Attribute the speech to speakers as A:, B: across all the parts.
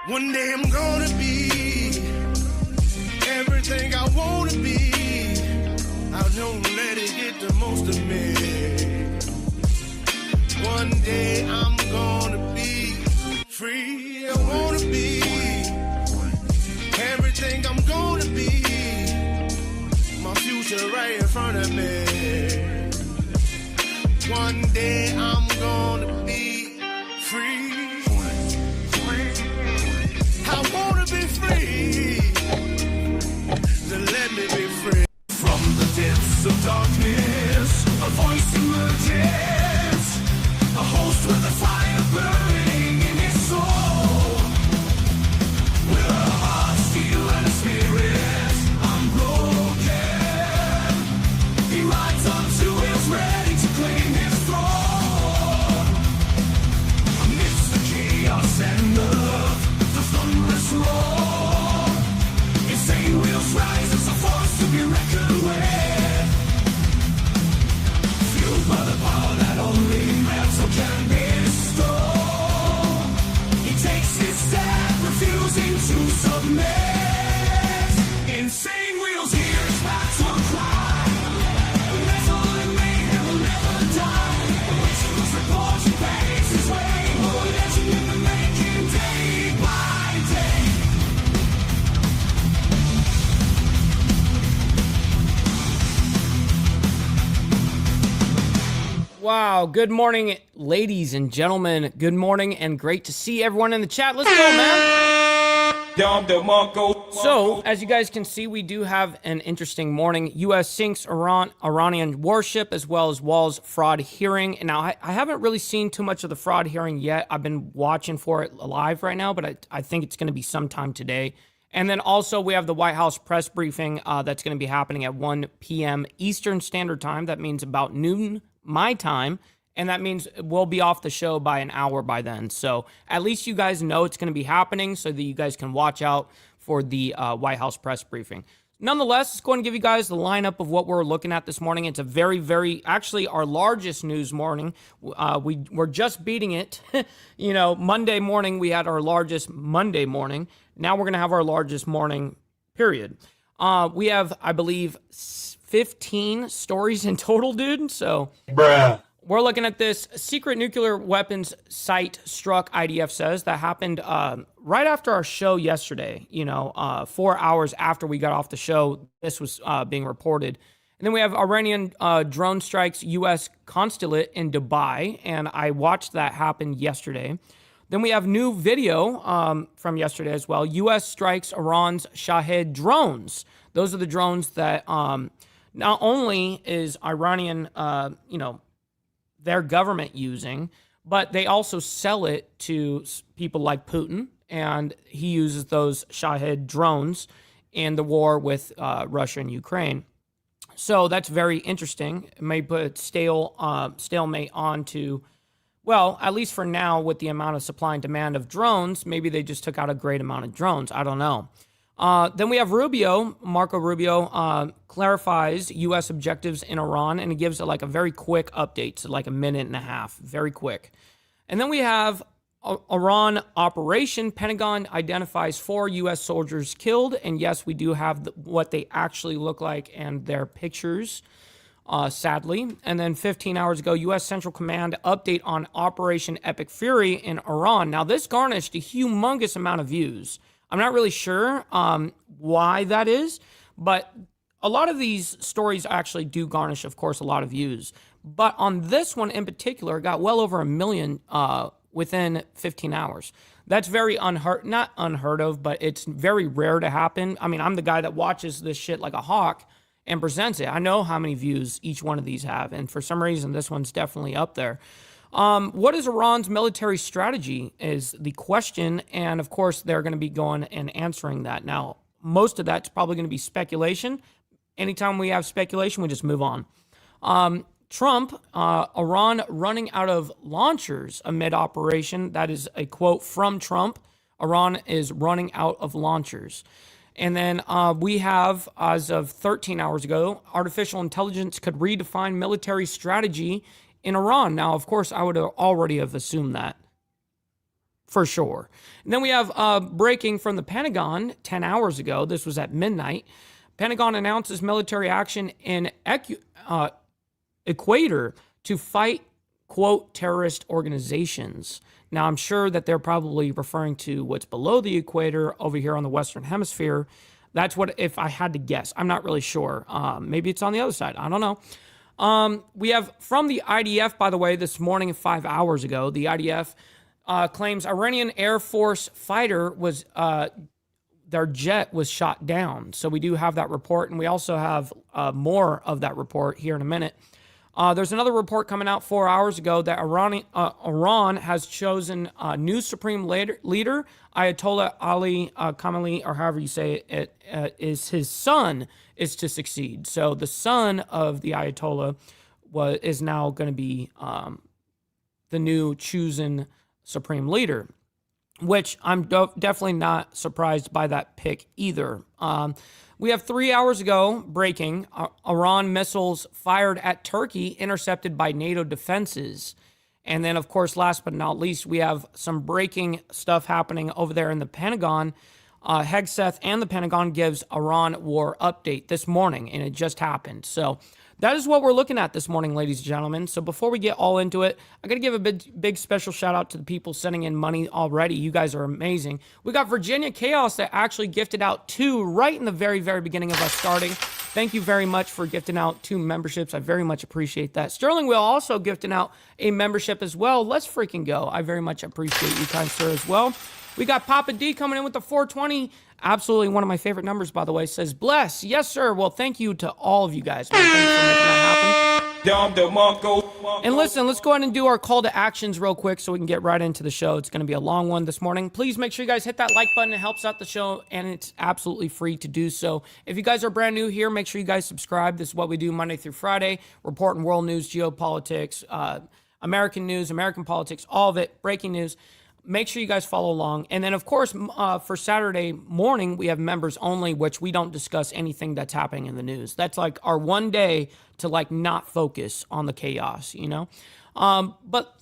A: One day I'm gonna be everything I wanna be. I don't let it get the most of me. One day I'm gonna be free. I wanna be everything I'm gonna be. My future right in front of me. One day I'm gonna be free. I wanna be free. Then let me be free.
B: From the depths of darkness, a voice emerges. A host with a fire burning in his soul. With a heart, steel, and a spirit unbroken. He rides onto his ready to claim his throne. Amidst the chaos and the thunderous roar, insane wheels rise as a force to be reckoned with. Fueled by the power that only metal can bestow, he takes his stand, refusing to submit. Insane wheels hear his battle cry. Metal and mayhem will never die. Rituals report and pace his way. More legend in the making, day by day.
C: Wow, good morning, ladies and gentlemen. Good morning, and great to see everyone in the chat. Let's go, man. So, as you guys can see, we do have an interesting morning. U.S. sinks Iranian warship, as well as Walz fraud hearing. And now, I haven't really seen too much of the fraud hearing yet. I've been watching for it live right now, but I think it's going to be sometime today. And then also, we have the White House press briefing that's going to be happening at 1 p.m. Eastern Standard Time. That means about noon my time, and that means we'll be off the show by an hour by then. So at least you guys know it's going to be happening so that you guys can watch out for the White House press briefing. Nonetheless, let's go ahead and give you guys the lineup of what we're looking at this morning. It's a actually our largest news morning. We're just beating it. Monday morning, we had our largest Monday morning. Now we're going to have our largest morning, period. We have, I believe, 15 stories in total, dude. So, we're looking at this secret nuclear weapons site struck, IDF says. That happened right after our show yesterday, 4 hours after we got off the show. This was being reported. And then we have Iranian drone strikes U.S. consulate in Dubai, and I watched that happen yesterday. Then we have new video from yesterday as well. U.S. strikes Iran's Shahed drones. Those are the drones that not only is Iranian, their government using, but they also sell it to people like Putin, and he uses those Shahed drones in the war with Russia and Ukraine. So that's very interesting. It may put stalemate on to, well, at least for now, with the amount of supply and demand of drones, maybe they just took out a great amount of drones. I don't know. Then we have Marco Rubio clarifies U.S. objectives in Iran, and he gives a very quick update, so like a minute and a half, very quick. And then we have Iran operation. Pentagon identifies 4 U.S. soldiers killed, and yes, we do have what they actually look like and their pictures, sadly. And then 15 hours ago, U.S. Central Command update on Operation Epic Fury in Iran. Now, this garnished a humongous amount of views. I'm not really sure why that is, but a lot of these stories actually do garnish, of course, a lot of views. But on this one in particular, it got well over 1 million within 15 hours. That's very not unheard of, but it's very rare to happen. I mean, I'm the guy that watches this shit like a hawk and presents it. I know how many views each one of these have, and for some reason, this one's definitely up there. What is Iran's military strategy is the question, and of course, they're going to be going and answering that. Now, most of that's probably going to be speculation. Anytime we have speculation, we just move on. Trump, Iran running out of launchers amid operation. That is a quote from Trump. Iran is running out of launchers. And then we have, as of 13 hours ago, artificial intelligence could redefine military strategy in Iran. Now, of course, I would already have assumed that for sure. And then we have breaking from the Pentagon 10 hours ago. This was at midnight. Pentagon announces military action in Ecuador to fight, quote, terrorist organizations. Now, I'm sure that they're probably referring to what's below the equator over here on the Western Hemisphere. That's what, if I had to guess. I'm not really sure. Maybe it's on the other side. I don't know. We have from the IDF, by the way, this morning, 5 hours ago, the IDF claims Iranian Air Force fighter was, their jet was shot down. So we do have that report, and we also have more of that report here in a minute. There's another report coming out 4 hours ago that Iran has chosen a new supreme leader, Ayatollah Ali Khamenei, or however you say it, is his son is to succeed. So the son of the Ayatollah is now going to be the new chosen supreme leader, which I'm definitely not surprised by that pick either. We have 3 hours ago, breaking, Iran missiles fired at Turkey, intercepted by NATO defenses. And then, of course, last but not least, we have some breaking stuff happening over there in the Pentagon. Hegseth and the Pentagon gives Iran war update this morning, and it just happened. So that is what we're looking at this morning, ladies and gentlemen. So before we get all into it, I got to give a big special shout out to the people sending in money already. You guys are amazing. We got Virginia Chaos that actually gifted out 2 right in the very beginning of us starting. Thank you very much for gifting out 2 memberships. I very much appreciate that. Sterling Will also gifting out a membership as well. Let's freaking go. I very much appreciate you, kind sir, as well. We got Papa D coming in with the 420. Absolutely one of my favorite numbers, by the way. Says, bless. Yes, sir. Well, thank you to all of you guys. Man, thanks for making that happen. And listen, let's go ahead and do our call to actions real quick so we can get right into the show. It's going to be a long one this morning. Please make sure you guys hit that like button. It helps out the show, and it's absolutely free to do so. If you guys are brand new here, make sure you guys subscribe. This is what we do Monday through Friday. Reporting world news, geopolitics, American news, American politics, all of it, breaking news. Make sure you guys follow along. And then, of course, for Saturday morning, we have members only, which we don't discuss anything that's happening in the news. That's like our one day to like not focus on the chaos, you know? But,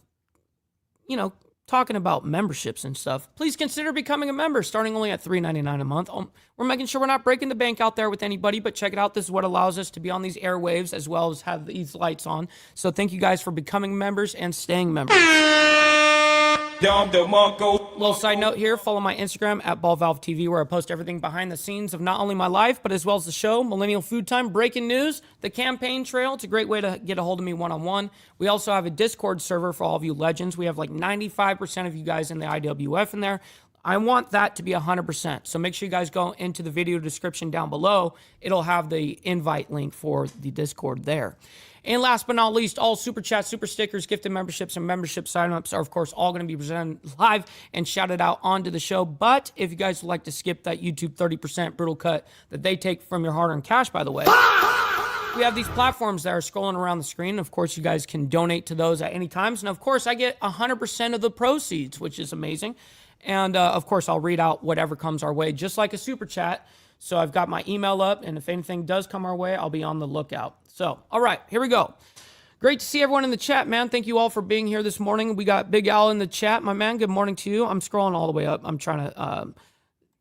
C: you know, talking about memberships and stuff, please consider becoming a member starting only at $3.99 a month. We're making sure we're not breaking the bank out there with anybody, but check it out. This is what allows us to be on these airwaves as well as have these lights on. So thank you guys for becoming members and staying members. Little side note here, follow my Instagram at BallValveTV, where I post everything behind the scenes of not only my life, but as well as the show, Millennial Food Time, breaking news, the campaign trail. It's a great way to get a hold of me one-on-one. We also have a Discord server for all of you legends. We have like 95% of you guys in the IWF in there. I want that to be 100%. So make sure you guys go into the video description down below. It'll have the invite link for the Discord there. And last but not least, all super chats, super stickers, gifted memberships, and membership signups are, of course, all going to be presented live and shouted out onto the show. But if you guys would like to skip that YouTube 30% brutal cut that they take from your hard-earned cash, by the way, we have these platforms that are scrolling around the screen. Of course, you guys can donate to those at any time. And, of course, I get 100% of the proceeds, which is amazing. And, of course, I'll read out whatever comes our way, just like a super chat. So I've got my email up, and if anything does come our way, I'll be on the lookout. So, all right, here we go. Great to see everyone in the chat, man. Thank you all for being here this morning. We got Big Al in the chat, my man. Good morning to you. I'm scrolling all the way up. I'm trying to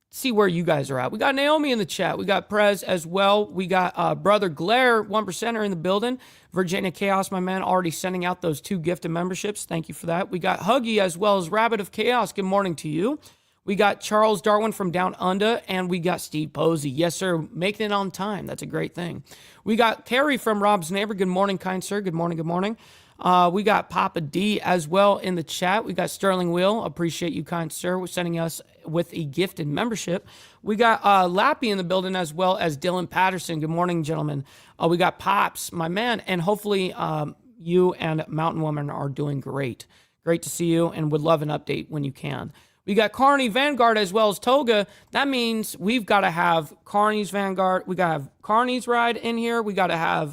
C: see where you guys are at. We got Naomi in the chat. We got Prez as well. We got Brother Glare, 1%er in the building. Virginia Chaos, my man, already sending out those 2 gifted memberships. Thank you for that. We got Huggy as well as Rabbit of Chaos. Good morning to you. We got Charles Darwin from Down Under, and we got Steve Posey. Yes, sir, making it on time. That's a great thing. We got Carrie from Rob's Neighbor. Good morning, kind sir. Good morning, good morning. We got Papa D as well in the chat. We got Sterling Will. Appreciate you, kind sir, with sending us with a gifted membership. We got Lappy in the building as well as Dylan Patterson. Good morning, gentlemen. We got Pops, my man, and hopefully you and Mountain Woman are doing great. Great to see you, and would love an update when you can. We got Carney Vanguard as well as Toga. That means we've got to have Carney's Vanguard. We got to have Carney's ride in here. We got to have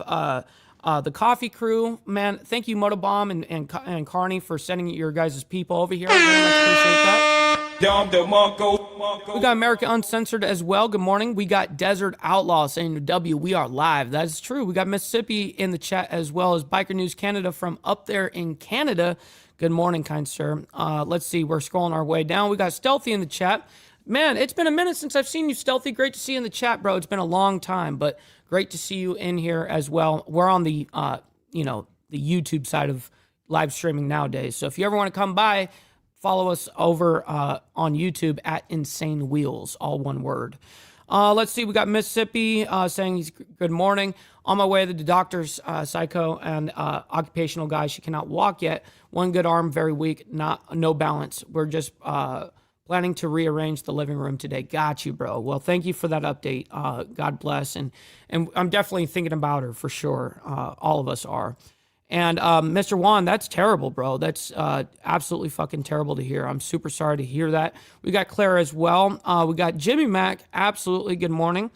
C: the coffee crew. Man, thank you, Motobomb and Carney, for sending your guys' people over here. I very much appreciate that. We got America Uncensored as well. Good morning. We got Desert Outlaw saying W, we are live. That is true. We got Mississippi in the chat as well as Biker News Canada from up there in Canada. Good morning, kind sir. Let's see. We're scrolling our way down. We got Stealthy in the chat. Man, it's been a minute since I've seen you, Stealthy. Great to see you in the chat, bro. It's been a long time, but great to see you in here as well. We're on the, the YouTube side of live streaming nowadays. So if you ever want to come by, follow us over on YouTube at Insane Wheels, all one word. Let's see. We got Mississippi saying he's good morning. On my way to the doctor's psycho and occupational guy. She cannot walk yet. One good arm, very weak, no balance. We're just planning to rearrange the living room today. Got you, bro. Well, thank you for that update. God bless. And I'm definitely thinking about her for sure. All of us are. And Mr. Juan, that's terrible, bro. That's absolutely fucking terrible to hear. I'm super sorry to hear that. We got Claire as well. We got Jimmy Mac. Absolutely good morning.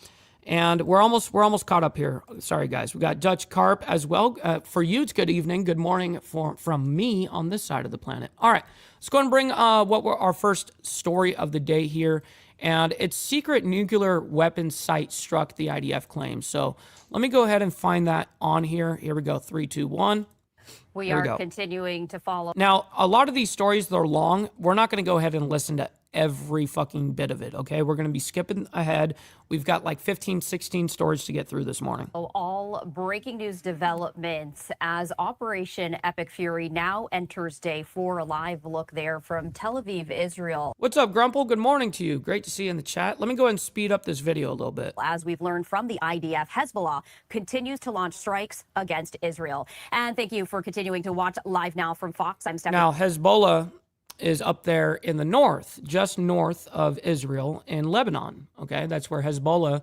C: And we're almost caught up here. Sorry, guys. We got Dutch Carp as well. For you, it's good evening. Good morning from me on this side of the planet. All right. Let's go and bring what were our first story of the day here. And it's secret nuclear weapons site struck, the IDF claims. So let me go ahead and find that on here. Here we go. 3, 2, 1.
D: We are continuing to follow.
C: Now, a lot of these stories, they're long. We're not going to go ahead and listen to every fucking bit of it, okay? We're going to be skipping ahead. We've got like 15, 16 stories to get through this morning.
D: All breaking news developments as Operation Epic Fury now enters day 4. A live look there from Tel Aviv, Israel.
C: What's up, Grumple? Good morning to you. Great to see you in the chat. Let me go ahead and speed up this video a little bit.
D: As we've learned from the IDF, Hezbollah continues to launch strikes against Israel. And thank you for continuing to watch live now from Fox. I'm Stephanie.
C: Now, Hezbollah is up there in the north, just north of Israel in Lebanon. Okay, that's where Hezbollah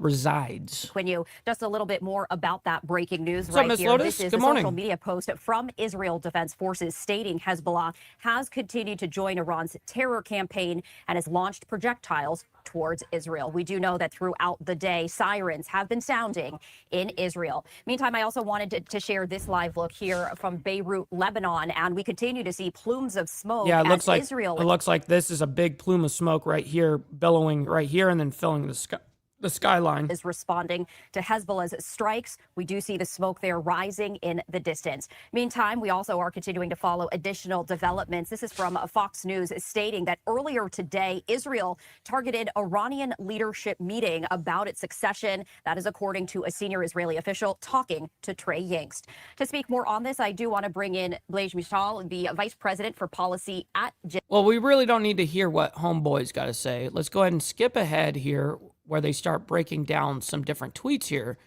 C: resides.
D: When you just a little bit more about that breaking news
C: What's up, Miss
D: here.
C: Lotus?
D: This is
C: Good
D: a
C: morning.
D: social media post from Israel Defense Forces stating Hezbollah has continued to join Iran's terror campaign and has launched projectiles towards Israel. We do know that throughout the day, sirens have been sounding in Israel. Meantime, I also wanted to share this live look here from Beirut, Lebanon, and we continue to see plumes of smoke.
C: Yeah, it looks like
D: Israel.
C: It looks like this is a big plume of smoke right here, billowing right here, and then filling the sky. The skyline
D: is responding to Hezbollah's strikes. We do see the smoke there rising in the distance. Meantime, we also are continuing to follow additional developments. This is from Fox News stating that earlier today, Israel targeted Iranian leadership meeting about its succession. That is according to a senior Israeli official talking to Trey Yingst. To speak more on this, I do want to bring in Blaise Michal, the vice president for policy at.
C: Well, we really don't need to hear what Homeboy's got to say. Let's go ahead and skip ahead here, where they start breaking down some different tweets here,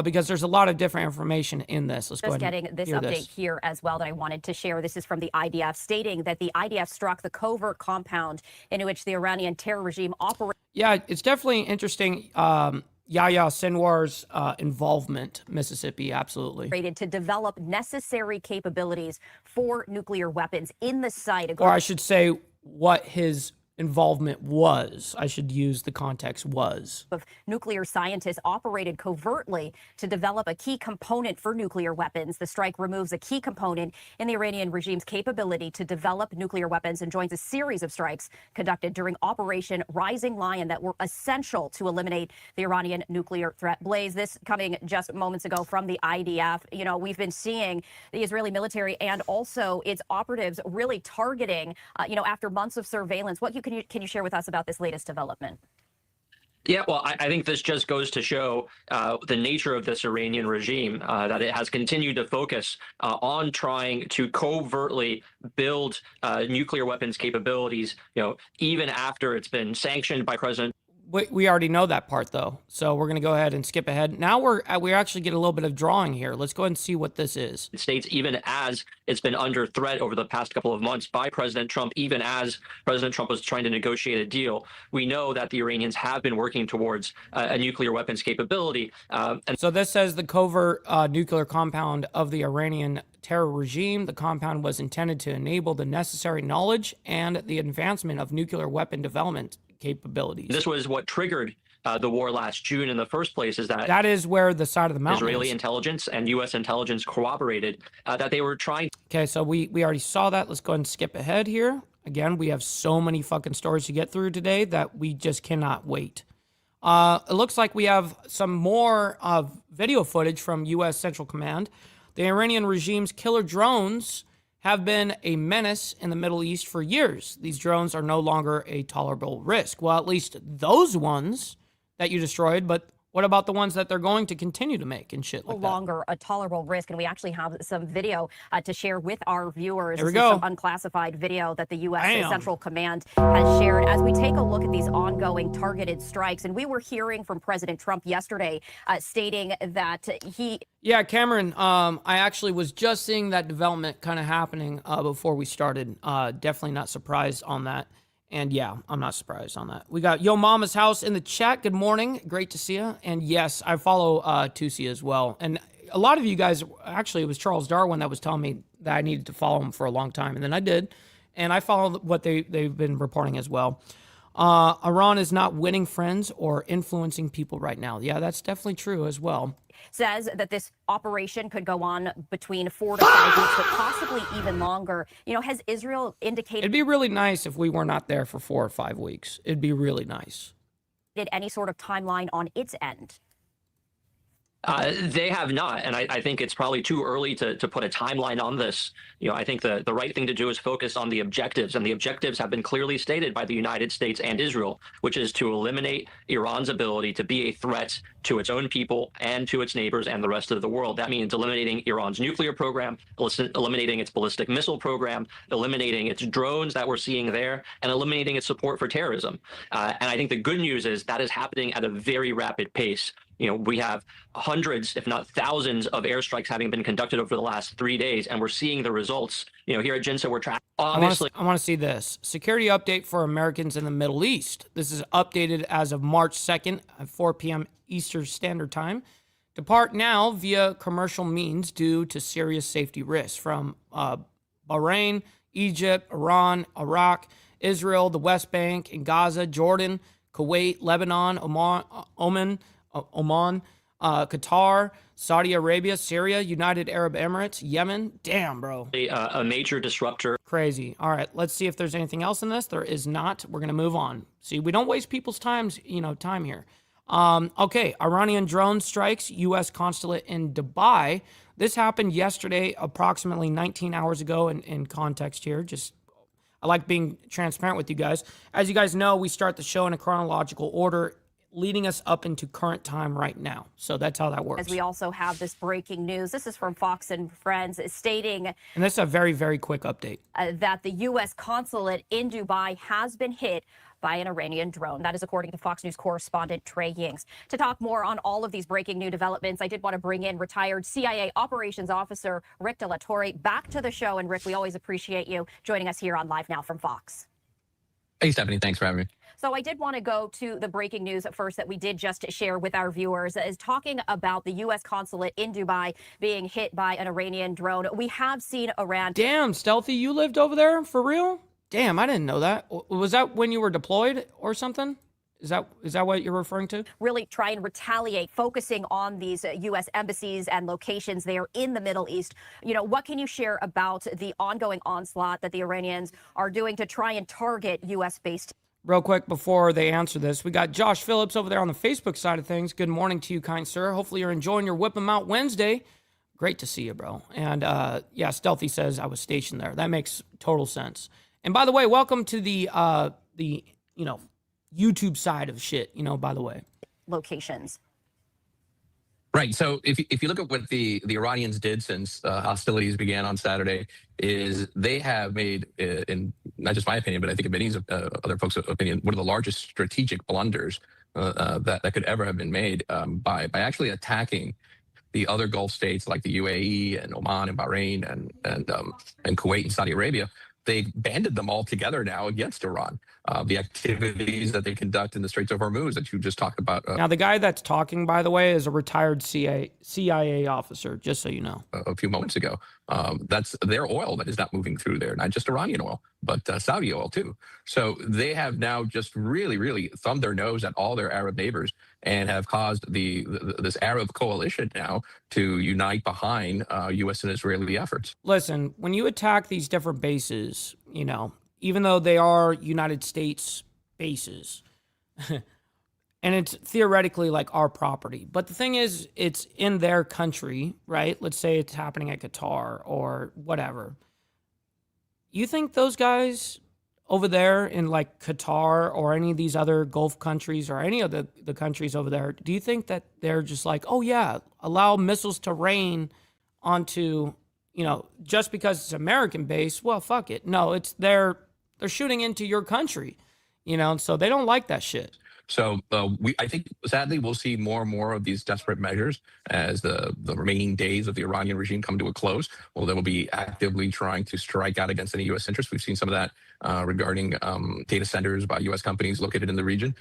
C: because there's a lot of different information in this. Let's go ahead and
D: getting this
C: hear
D: update here as well that I wanted to share. This is from the IDF stating that the IDF struck the covert compound in which the Iranian terror regime operates.
C: Yeah, it's definitely interesting. Yahya Sinwar's involvement, Mississippi, absolutely.
D: To develop necessary capabilities for nuclear weapons in the site.
C: Or I should say what his involvement was. I should use the context was.
D: Of nuclear scientists operated covertly to develop a key component for nuclear weapons. The strike removes a key component in the Iranian regime's capability to develop nuclear weapons and joins a series of strikes conducted during Operation Rising Lion that were essential to eliminate the Iranian nuclear threat. Blaze, this coming just moments ago from the IDF. You know, we've been seeing the Israeli military and also its operatives really targeting, after months of surveillance. What can you share with us about this latest development?
E: Yeah, well, I think this just goes to show the nature of this Iranian regime, that it has continued to focus on trying to covertly build nuclear weapons capabilities, even after it's been sanctioned by President.
C: We already know that part, though, so we're going to go ahead and skip ahead. Now we actually get a little bit of drawing here. Let's go ahead and see what this is.
E: States, even as it's been under threat over the past couple of months by President Trump, even as President Trump was trying to negotiate a deal, we know that the Iranians have been working towards a nuclear weapons capability.
C: And so this says the covert nuclear compound of the Iranian terror regime. The compound was intended to enable the necessary knowledge and the advancement of nuclear weapon development capabilities.
E: This was what triggered the war last June in the first place.
C: That is where the side of the mountain
E: Israeli
C: is.
E: intelligence and U.S. intelligence corroborated that they were trying.
C: Okay, so we already saw that. Let's go ahead and skip ahead here. Again, we have so many fucking stories to get through today that we just cannot wait. It looks like we have some more video footage from U.S. Central Command. The Iranian regime's killer drones have been a menace in the Middle East for years. These drones are no longer a tolerable risk. Well, at least those ones that you destroyed, but what about the ones that they're going to continue to make and shit like that?
D: No longer a tolerable risk, and we actually have some video to share with our viewers.
C: There we
D: This is
C: go.
D: some unclassified video that the U.S. Central Command has shared as we take a look at these ongoing targeted strikes. And we were hearing from President Trump yesterday stating that he...
C: Yeah, Cameron, I actually was just seeing that development kind of happening before we started. Definitely not surprised on that. And yeah, I'm not surprised on that. We got Yo Mama's House in the chat. Good morning. Great to see you. And yes, I follow Tusi as well. And a lot of you guys, actually, it was Charles Darwin that was telling me that I needed to follow him for a long time. And then I did. And I follow what they've been reporting as well. Iran is not winning friends or influencing people right now. Yeah, that's definitely true as well.
D: Says that this operation could go on between 4 to 5 weeks, but possibly even longer. You know, has Israel indicated...
C: It'd be really nice if we were not there for 4 or 5 weeks. It'd be really nice.
D: ...any sort of timeline on its end?
E: They have not, and I think it's probably too early to put a timeline on this. You know, I think the right thing to do is focus on the objectives, and the objectives have been clearly stated by the United States and Israel, which is to eliminate Iran's ability to be a threat to its own people and to its neighbors and the rest of the world. That means eliminating Iran's nuclear program, eliminating its ballistic missile program, eliminating its drones that we're seeing there, and eliminating its support for terrorism. And I think the good news is that is happening at a very rapid pace. You know, we have hundreds, if not thousands, of airstrikes having been conducted over the last 3 days, and we're seeing the results. You know, here at Jinsa, we're tracking. Obviously,
C: I want to see this security update for Americans in the Middle East. This is updated as of March 2nd at 4 p.m. Eastern Standard Time. Depart now via commercial means due to serious safety risks from Bahrain, Egypt, Iran, Iraq, Israel, the West Bank, and Gaza, Jordan, Kuwait, Lebanon, Oman, Qatar, Saudi Arabia, Syria, United Arab Emirates, Yemen. Damn, bro.
E: A major disruptor.
C: Crazy. All right, let's see if there's anything else in this. There is not. We're going to move on. See, we don't waste people's time here. Okay, Iranian drone strikes U.S. consulate in Dubai. This happened yesterday, approximately 19 hours ago in context here. I like being transparent with you guys. As you guys know, we start the show in a chronological order, leading us up into current time right now. So that's how that works.
D: As we also have this breaking news. This is from Fox and Friends stating...
C: And this is a very, very quick update.
D: That the U.S. consulate in Dubai has been hit by an Iranian drone. That is according to Fox News correspondent Trey Yings. To talk more on all of these breaking new developments, I did want to bring in retired CIA operations officer Rick De La Torre back to the show. And Rick, we always appreciate you joining us here on Live Now from Fox.
F: Hey, Stephanie, thanks for having me.
D: So I did want to go to the breaking news at first that we did just share with our viewers, is talking about the U.S. consulate in Dubai being hit by an Iranian drone. We have seen Iran...
C: Damn, Stealthy, you lived over there? For real? Damn, I didn't know that. Was that when you were deployed or something? Is that what you're referring to?
D: Really try and retaliate, focusing on these U.S. embassies and locations there in the Middle East. You know, what can you share about the ongoing onslaught that the Iranians are doing to try and target U.S.-based...
C: Real quick before they answer this, we got Josh Phillips over there on the Facebook side of things. Good morning to you, kind sir. Hopefully you're enjoying your Whip 'em Out Wednesday. Great to see you, bro. And yeah, Stealthy says I was stationed there. That makes total sense. And by the way, welcome to the YouTube side of shit, by the way.
D: Locations.
F: Right. So if you look at what the Iranians did since hostilities began on Saturday, is they have made, in not just my opinion, but I think in many other folks' opinion, one of the largest strategic blunders that could ever have been made by actually attacking the other Gulf states like the UAE and Oman and Bahrain and Kuwait and Saudi Arabia. They banded them all together now against Iran. The activities that they conduct in the Straits of Hormuz that you just talked about.
C: Now, the guy that's talking, by the way, is a retired CIA officer, just so you know.
F: A few moments ago. That's their oil that is not moving through there, not just Iranian oil, but Saudi oil too. So they have now just really, really thumbed their nose at all their Arab neighbors and have caused this Arab coalition now to unite behind U.S. and Israeli efforts.
C: Listen, when you attack these different bases, even though they are United States bases. And it's theoretically like our property. But the thing is, it's in their country, right? Let's say it's happening at Qatar or whatever. You think those guys over there in like Qatar or any of these other Gulf countries or any of the countries over there, do you think that they're just like, oh yeah, allow missiles to rain onto, you know, just because it's American base, well, fuck it. No, it's they're shooting into your country, you know, so they don't like that shit.
F: So I think, sadly, we'll see more and more of these desperate measures as the remaining days of the Iranian regime come to a close. Well, they will be actively trying to strike out against any U.S. interests. We've seen some of that regarding data centers by U.S. companies located in the region.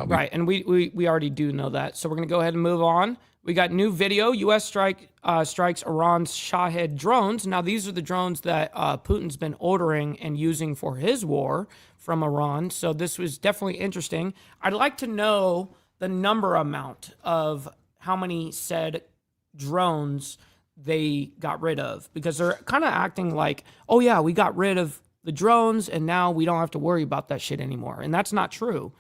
C: Right, and we already do know that. So we're going to go ahead and move on. We got new video. U.S. strikes Iran's Shahed drones. Now, these are the drones that Putin's been ordering and using for his war from Iran. So this was definitely interesting. I'd like to know the amount of how many said drones they got rid of, because they're kind of acting like, oh yeah, we got rid of the drones and now we don't have to worry about that shit anymore. And that's not true.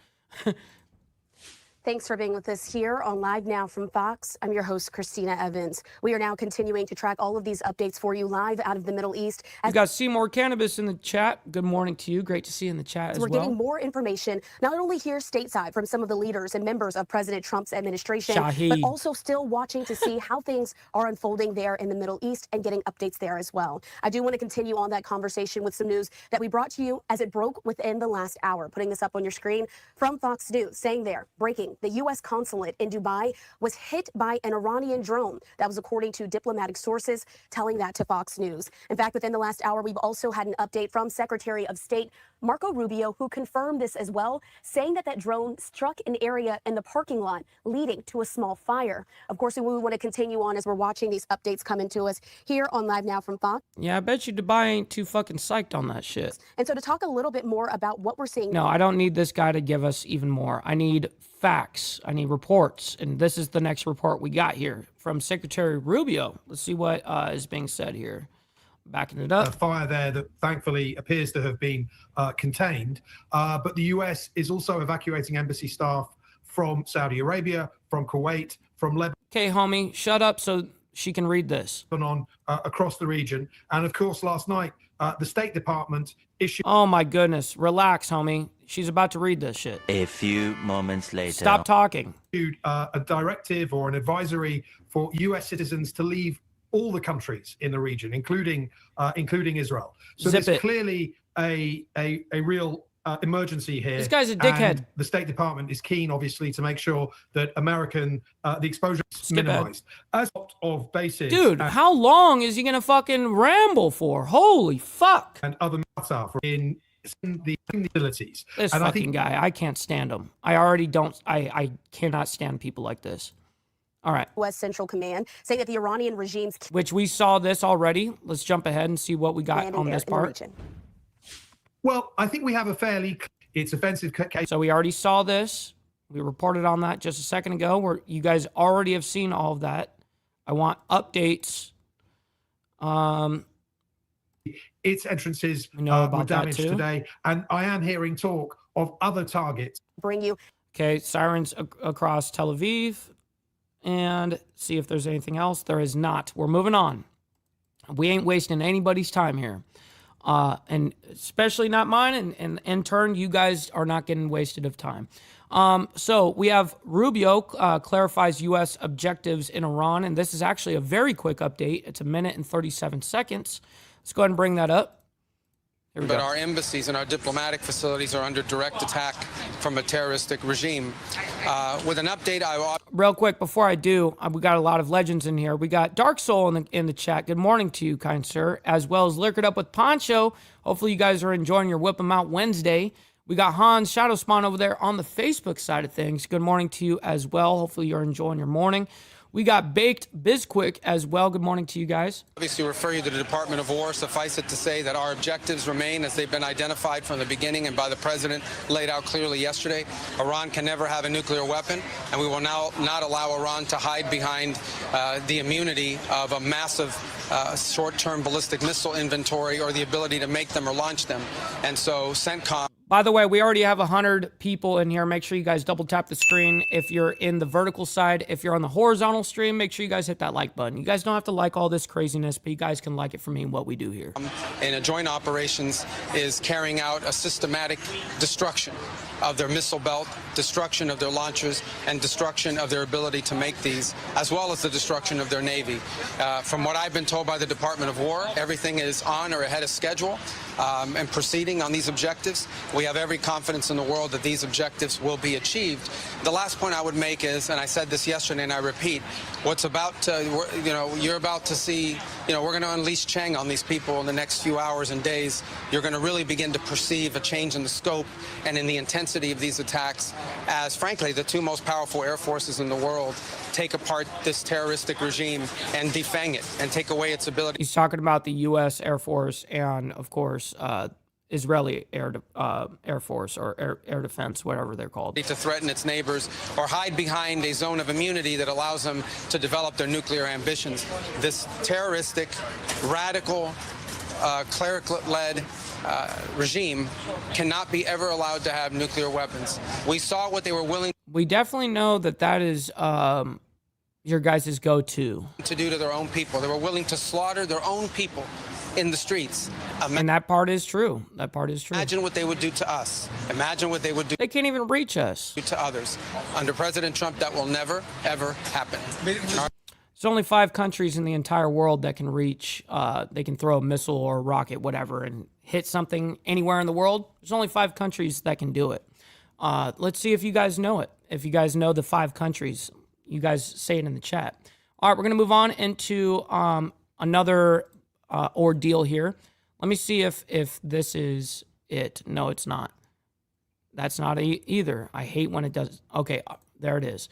G: Thanks for being with us here on Live Now from Fox. I'm your host, Christina Evans. We are now continuing to track all of these updates for you live out of the Middle East.
C: We got Seymour Cannabis in the chat. Good morning to you. Great to see you in the chat as well.
G: We're getting more information, not only here stateside from some of the leaders and members of President Trump's administration, but also still watching to see how things are unfolding there in the Middle East and getting updates there as well. I do want to continue on that conversation with some news that we brought to you as it broke within the last hour. Putting this up on your screen from Fox News, saying there, breaking. The U.S. consulate in Dubai was hit by an Iranian drone. That was according to diplomatic sources telling that to Fox News. In fact, within the last hour, we've also had an update from Secretary of State Marco Rubio, who confirmed this as well, saying that that drone struck an area in the parking lot, leading to a small fire. Of course, we want to continue on as we're watching these updates come into us here on Live Now from Fox.
C: Yeah, I bet you Dubai ain't too fucking psyched on that shit.
G: And so to talk a little bit more about what we're seeing.
C: No, I don't need this guy to give us even more. I need facts. I need reports. And this is the next report we got here from Secretary Rubio. Let's see what is being said here. Backing it up.
H: A fire there that thankfully appears to have been contained. But the US is also evacuating embassy staff from Saudi Arabia, from Kuwait, from Lebanon.
C: Okay, homie, shut up so she can read this.
H: Across the region. And of course, last night, the State Department issued...
C: Oh my goodness. Relax, homie. She's about to read this shit.
I: A few moments later.
C: Stop talking.
H: A directive or an advisory for US citizens to leave all the countries in the region, including Israel. So there's clearly a real emergency here.
C: This guy's a dickhead.
H: And the State Department is keen, obviously, to make sure that the exposure is minimized. As of bases,
C: dude, how long is he gonna fucking ramble for? Holy fuck!
H: And other matter in the facilities.
C: This fucking guy, I can't stand him. I cannot stand people like this. All right.
G: U.S. Central Command saying that the Iranian regime's...
C: Which we saw this already. Let's jump ahead and see what we got on this part.
H: Well, I think we have a fairly... It's offensive case.
C: So we already saw this. We reported on that just a second ago, where you guys already have seen all of that. I want updates.
H: Its entrances were damaged today. And I am hearing talk of other targets.
G: Bring you...
C: Okay, sirens across Tel Aviv. And see if there's anything else. There is not. We're moving on. We ain't wasting anybody's time here. And especially not mine. And in turn, you guys are not getting wasted of time. So we have Rubio clarifies U.S. objectives in Iran. And this is actually a very quick update. It's 1 minute and 37 seconds. Let's go ahead and bring that up.
J: But our embassies and our diplomatic facilities are under direct attack from a terroristic regime. With an update,
C: real quick before I do, we got a lot of legends in here. We got Dark Soul in the chat. Good morning to you, kind sir, as well as Liquored Up with Poncho. Hopefully you guys are enjoying your Whip 'em Out Wednesday. We got Hans Shadow Spawn over there on the Facebook side of things. Good morning to you as well. Hopefully you're enjoying your morning. We got Baked Bizquick as well. Good morning to you guys.
J: Obviously refer you to the Department of War. Suffice it to say that our objectives remain as they've been identified from the beginning and by the president laid out clearly yesterday. Iran can never have a nuclear weapon, and we will now not allow Iran to hide behind the immunity of a massive short-term ballistic missile inventory or the ability to make them or launch them. And so CENTCOM...
C: By the way, we already have 100 people in here. Make sure you guys double tap the screen if you're in the vertical side. If you're on the horizontal stream, make sure you guys hit that like button. You guys don't have to like all this craziness, but you guys can like it for me and what we do here.
J: In a joint operations is carrying out a systematic destruction of their missile belt, destruction of their launchers, and destruction of their ability to make these, as well as the destruction of their Navy. From what I've been told by the Department of War, everything is on or ahead of schedule and proceeding on these objectives. We have every confidence in the world that these objectives will be achieved. The last point I would make is, and I said this yesterday and I repeat, what's about to, you're about to see, we're going to unleash Cheng on these people in the next few hours and days. You're going to really begin to perceive a change in the scope and in the intensity of these attacks as, frankly, the two most powerful air forces in the world take apart this terroristic regime and defang it and take away its ability.
C: He's talking about the U.S. Air Force and, of course, Israeli Air Force or air defense, whatever they're called.
J: To threaten its neighbors or hide behind a zone of immunity that allows them to develop their nuclear ambitions. This terroristic, radical, cleric-led regime cannot be ever allowed to have nuclear weapons. We saw what they were willing.
C: We definitely know that is your guys' go-to.
J: To do to their own people. They were willing to slaughter their own people in the streets.
C: And that part is true. That part is true.
J: Imagine what they would do to us. Imagine what they would do.
C: They can't even reach us.
J: To others. Under President Trump, that will never, ever happen.
C: There's only 5 countries in the entire world that can reach, they can throw a missile or a rocket, whatever, and hit something anywhere in the world. There's only 5 countries that can do it. Let's see if you guys know it. If you guys know the 5 countries, you guys say it in the chat. All right, we're going to move on into another ordeal here. Let me see if this is it. No, it's not. That's not either. I hate when it does. Okay, there it is.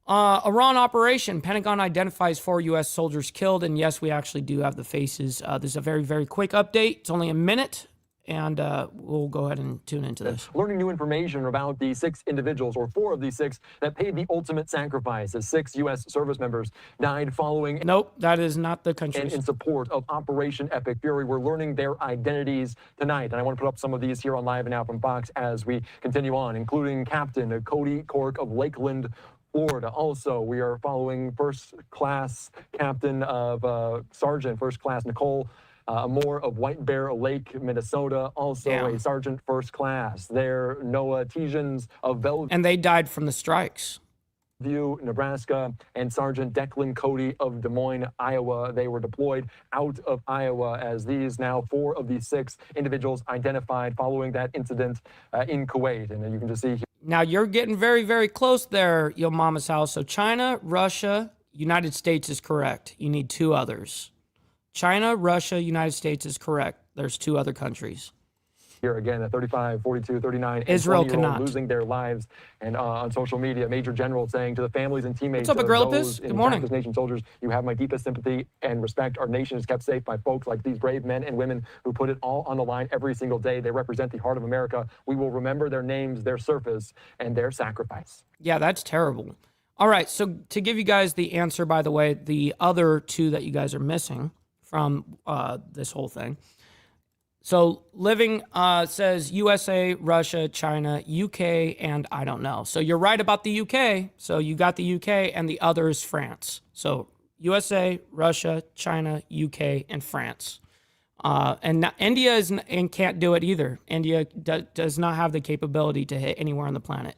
C: Iran operation. Pentagon identifies 4 U.S. soldiers killed. And yes, we actually do have the faces. This is a very, very quick update. It's only a minute. And we'll go ahead and tune into this.
I: Learning new information about the 6 individuals, or 4 of these 6, that paid the ultimate sacrifice as 6 U.S. service members died following...
C: Nope, that is not the country.
I: And in support of Operation Epic Fury. We're learning their identities tonight. And I want to put up some of these here on Live and Now from Fox as we continue on, including Captain Cody Cork of Lakeland, Florida. Also, we are following First Class Captain of Sergeant First Class Nicole Moore of White Bear Lake, Minnesota, also a Sergeant First Class. They're Noah Tejans of Bellevue.
C: And they died from the strikes.
I: Nebraska, and Sergeant Declan Cody of Des Moines, Iowa. They were deployed out of Iowa as these now 4 of these 6 individuals identified following that incident in Kuwait. And you can just see here.
C: Now you're getting very, very close there, Yo Mama's house. So China, Russia, United States is correct. You need 2 others. China, Russia, United States is correct. There's 2 other countries.
I: Here again at 35, 42, 39,
C: Israel
I: and 20-year-old
C: cannot.
I: Losing their lives. And on social media, Major General saying to the families and teammates
C: What's up,
I: of those
C: Good morning.
I: This nation soldiers, you have my deepest sympathy and respect. Our nation is kept safe by folks like these brave men and women who put it all on the line every single day. They represent the heart of America. We will remember their names, their service, and their sacrifice.
C: Yeah, that's terrible. All right, so to give you guys the answer, by the way, the other 2 that you guys are missing from this whole thing. So Living says USA, Russia, China, UK, and I don't know. So you're right about the UK. So you got the UK, and the other is France. So USA, Russia, China, UK, and France. And India can't do it either. India does not have the capability to hit anywhere on the planet.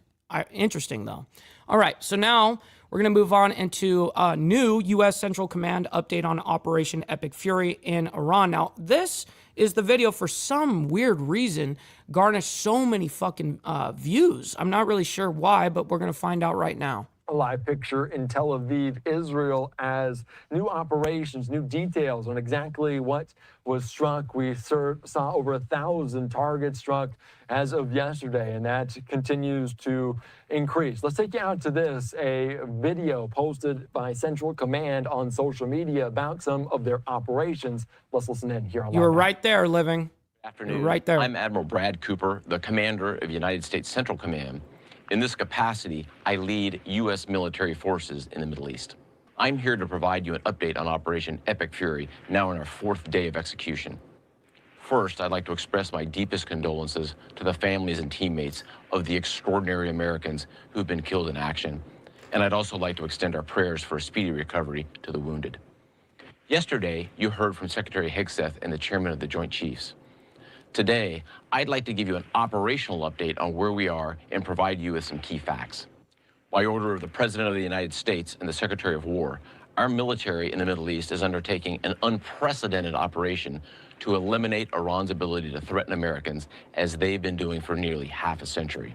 C: Interesting, though. All right, so now we're going to move on into a new U.S. Central Command update on Operation Epic Fury in Iran. Now, this is the video, for some weird reason, garnished so many fucking views. I'm not really sure why, but we're going to find out right now.
I: A live picture in Tel Aviv, Israel, as new operations, new details on exactly what was struck. We saw over 1,000 targets struck as of yesterday, and that continues to increase. Let's take you out to this, a video posted by Central Command on social media about some of their operations. Let's listen in here on
C: You were right there, Living.
K: Afternoon.
C: Right there.
K: I'm Admiral Brad Cooper, the commander of United States Central Command. In this capacity, I lead U.S. military forces in the Middle East. I'm here to provide you an update on Operation Epic Fury, now in our 4th day of execution. First, I'd like to express my deepest condolences to the families and teammates of the extraordinary Americans who've been killed in action. And I'd also like to extend our prayers for a speedy recovery to the wounded. Yesterday, you heard from Secretary Hegseth and the chairman of the Joint Chiefs. Today, I'd like to give you an operational update on where we are and provide you with some key facts. By order of the President of the United States and the Secretary of War, our military in the Middle East is undertaking an unprecedented operation to eliminate Iran's ability to threaten Americans, as they've been doing for nearly half a century.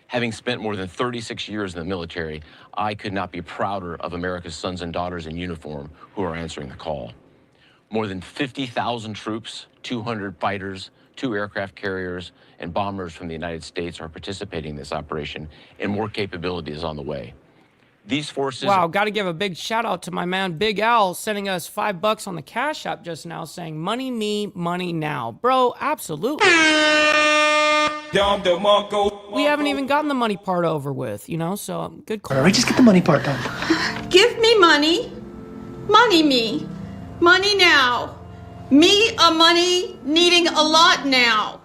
K: Having spent more than 36 years in the military, I could not be prouder of America's sons and daughters in uniform who are answering the call. More than 50,000 troops, 200 fighters, 2 aircraft carriers, and bombers from the United States are participating in this operation, and more capability is on the way. These forces...
C: Wow, got to give a big shout out to my man Big Al sending us $5 on the Cash App just now saying, money me, money now. Bro, absolutely. We haven't even gotten the money part over with, you know, so good call.
L: All right, just get the money part done.
M: Give me money. Money me. Money now. Me a money needing a lot now.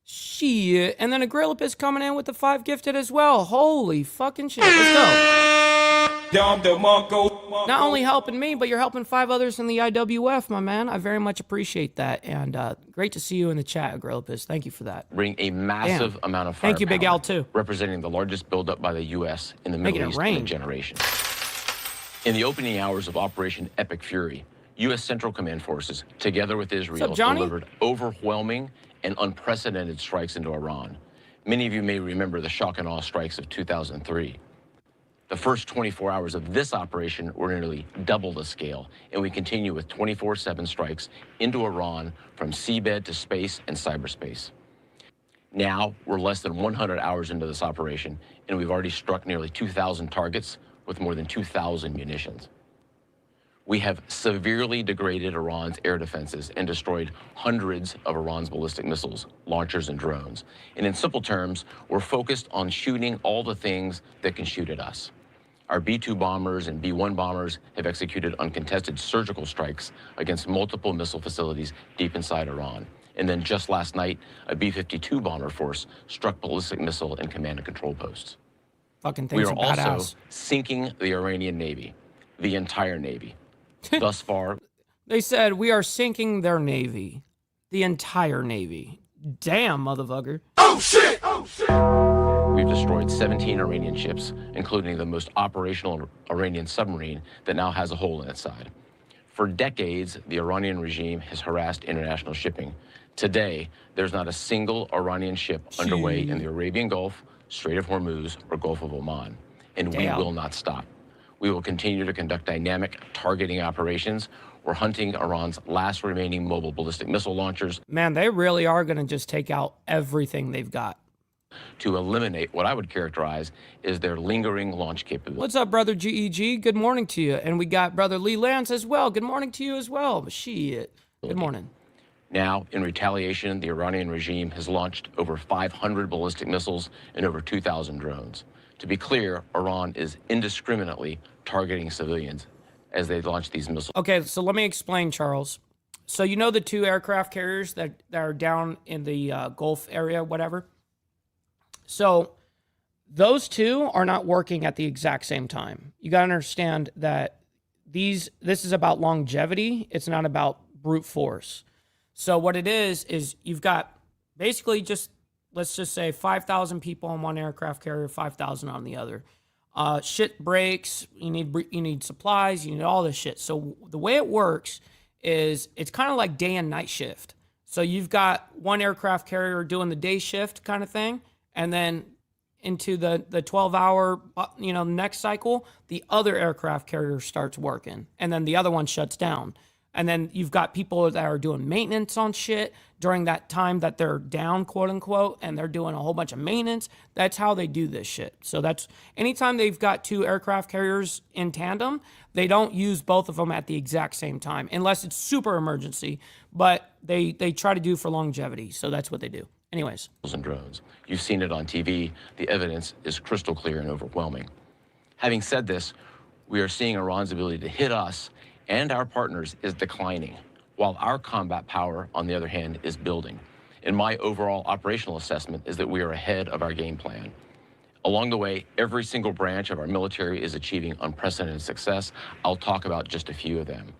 C: Shit. And then Agrippa is coming in with the 5 gifted as well. Holy fucking shit. Let's go. Not only helping me, but you're helping 5 others in the IWF, my man. I very much appreciate that. And great to see you in the chat, Agrippa. Thank you for that.
K: Bring a massive amount of firepower.
C: Thank you, Big Al, too.
K: Representing the largest buildup by the U.S. in the Middle East in a generation. In the opening hours of Operation Epic Fury, U.S. Central Command forces, together with Israel, delivered overwhelming and unprecedented strikes into Iran. Many of you may remember the shock and awe strikes of 2003. The first 24 hours of this operation were nearly double the scale, and we continue with 24/7 strikes into Iran from seabed to space and cyberspace. Now, we're less than 100 hours into this operation, and we've already struck nearly 2,000 targets with more than 2,000 munitions. We have severely degraded Iran's air defenses and destroyed hundreds of Iran's ballistic missiles, launchers, and drones. And in simple terms, we're focused on shooting all the things that can shoot at us. Our B-2 bombers and B-1 bombers have executed uncontested surgical strikes against multiple missile facilities deep inside Iran. And then just last night, a B-52 bomber force struck ballistic missile and command and control posts.
C: Fucking
K: we
C: things
K: are
C: are badass.
K: also sinking the Iranian Navy, the entire Navy. Thus far,
C: they said we are sinking their Navy, the entire Navy. Damn, motherfucker.
B: Oh shit! Oh shit!
K: We've destroyed 17 Iranian ships, including the most operational Iranian submarine that now has a hole in its side. For decades, the Iranian regime has harassed international shipping. Today, there's not a single Iranian ship underway in the Arabian Gulf, Strait of Hormuz, or Gulf of Oman. And we will not stop. We will continue to conduct dynamic targeting operations. We're hunting Iran's last remaining mobile ballistic missile launchers.
C: Man, they really are going to just take out everything they've got.
K: To eliminate what I would characterize as their lingering launch capability.
C: What's up, brother GEG? Good morning to you. And we got brother Lee Lance as well. Good morning to you as well. Shit. Good morning.
K: Now, in retaliation, the Iranian regime has launched over 500 ballistic missiles and over 2,000 drones. To be clear, Iran is indiscriminately targeting civilians as they launch these missiles.
C: Okay, so let me explain, Charles. So you know the 2 aircraft carriers that are down in the Gulf area, whatever? So those 2 are not working at the exact same time. You got to understand that this is about longevity. It's not about brute force. So what it is you've got basically just, let's just say 5,000 people on one aircraft carrier, 5,000 on the other. Shit breaks, you need supplies, you need all this shit. So the way it works is it's kind of like day and night shift. So you've got one aircraft carrier doing the day shift kind of thing, and then into the 12-hour, next cycle, the other aircraft carrier starts working, and then the other one shuts down. And then you've got people that are doing maintenance on shit during that time that they're down, quote unquote, and they're doing a whole bunch of maintenance. That's how they do this shit. So that's anytime they've got two aircraft carriers in tandem, they don't use both of them at the exact same time, unless it's super emergency. But they try to do for longevity. So that's what they do. Anyways.
K: And drones. You've seen it on TV. The evidence is crystal clear and overwhelming. Having said this, we are seeing Iran's ability to hit us and our partners is declining, while our combat power, on the other hand, is building. And my overall operational assessment is that we are ahead of our game plan. Along the way, every single branch of our military is achieving unprecedented success. I'll talk about just a few of them.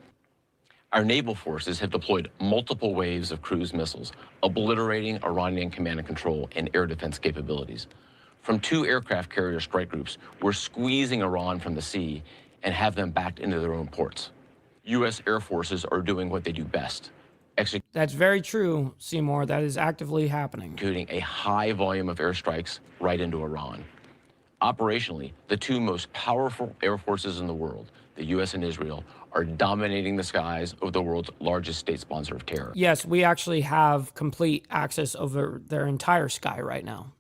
K: Our naval forces have deployed multiple waves of cruise missiles, obliterating Iranian command and control and air defense capabilities. From 2 aircraft carrier strike groups, we're squeezing Iran from the sea and have them backed into their own ports. U.S. Air Forces are doing what they do best.
C: That's very true, Seymour. That is actively happening.
K: Executing a high volume of airstrikes right into Iran. Operationally, the 2 most powerful air forces in the world, the U.S. and Israel, are dominating the skies of the world's largest state sponsor of terror.
C: Yes, we actually have complete access over their entire sky right now.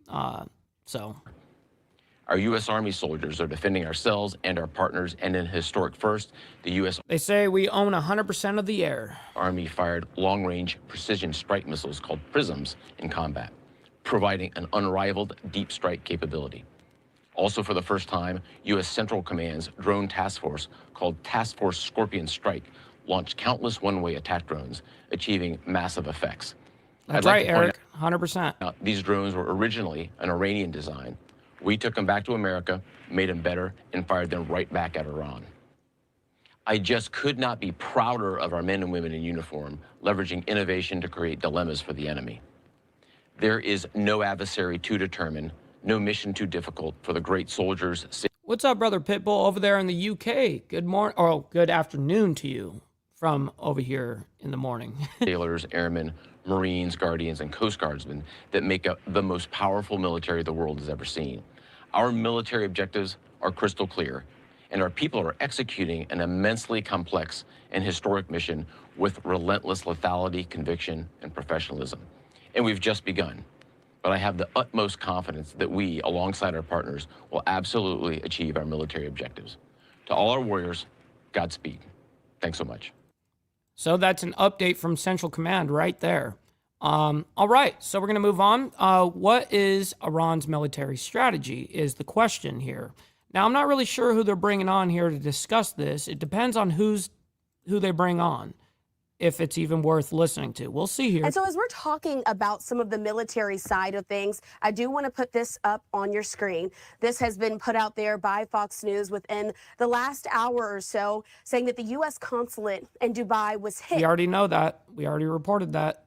K: Our U.S. Army soldiers are defending ourselves and our partners, and in a historic first, the U.S.
C: They say we own 100% of the air.
K: Army fired long-range precision strike missiles called PRISMs in combat, providing an unrivaled deep strike capability. Also, for the first time, U.S. Central Command's drone task force, called Task Force Scorpion Strike, launched countless one-way attack drones, achieving massive effects.
C: That's right, Eric, 100%.
K: Now, these drones were originally an Iranian design. We took them back to America, made them better, and fired them right back at Iran. I just could not be prouder of our men and women in uniform, leveraging innovation to create dilemmas for the enemy. There is no adversary too determined, no mission too difficult for the great soldiers.
C: What's up, brother Pitbull over there in the UK? Good morning, or good afternoon to you from over here in the morning.
K: Sailors, airmen, Marines, Guardians, and Coast Guardsmen that make up the most powerful military the world has ever seen. Our military objectives are crystal clear, and our people are executing an immensely complex and historic mission with relentless lethality, conviction, and professionalism. And we've just begun. But I have the utmost confidence that we, alongside our partners, will absolutely achieve our military objectives. To all our warriors, Godspeed. Thanks so much.
C: So that's an update from Central Command right there. All right, so we're going to move on. What is Iran's military strategy is the question here. Now, I'm not really sure who they're bringing on here to discuss this. It depends on who they bring on, if it's even worth listening to. We'll see here.
G: And so as we're talking about some of the military side of things, I do want to put this up on your screen. This has been put out there by Fox News within the last hour or so, saying that the U.S. consulate in Dubai was hit.
C: We already know that. We already reported that.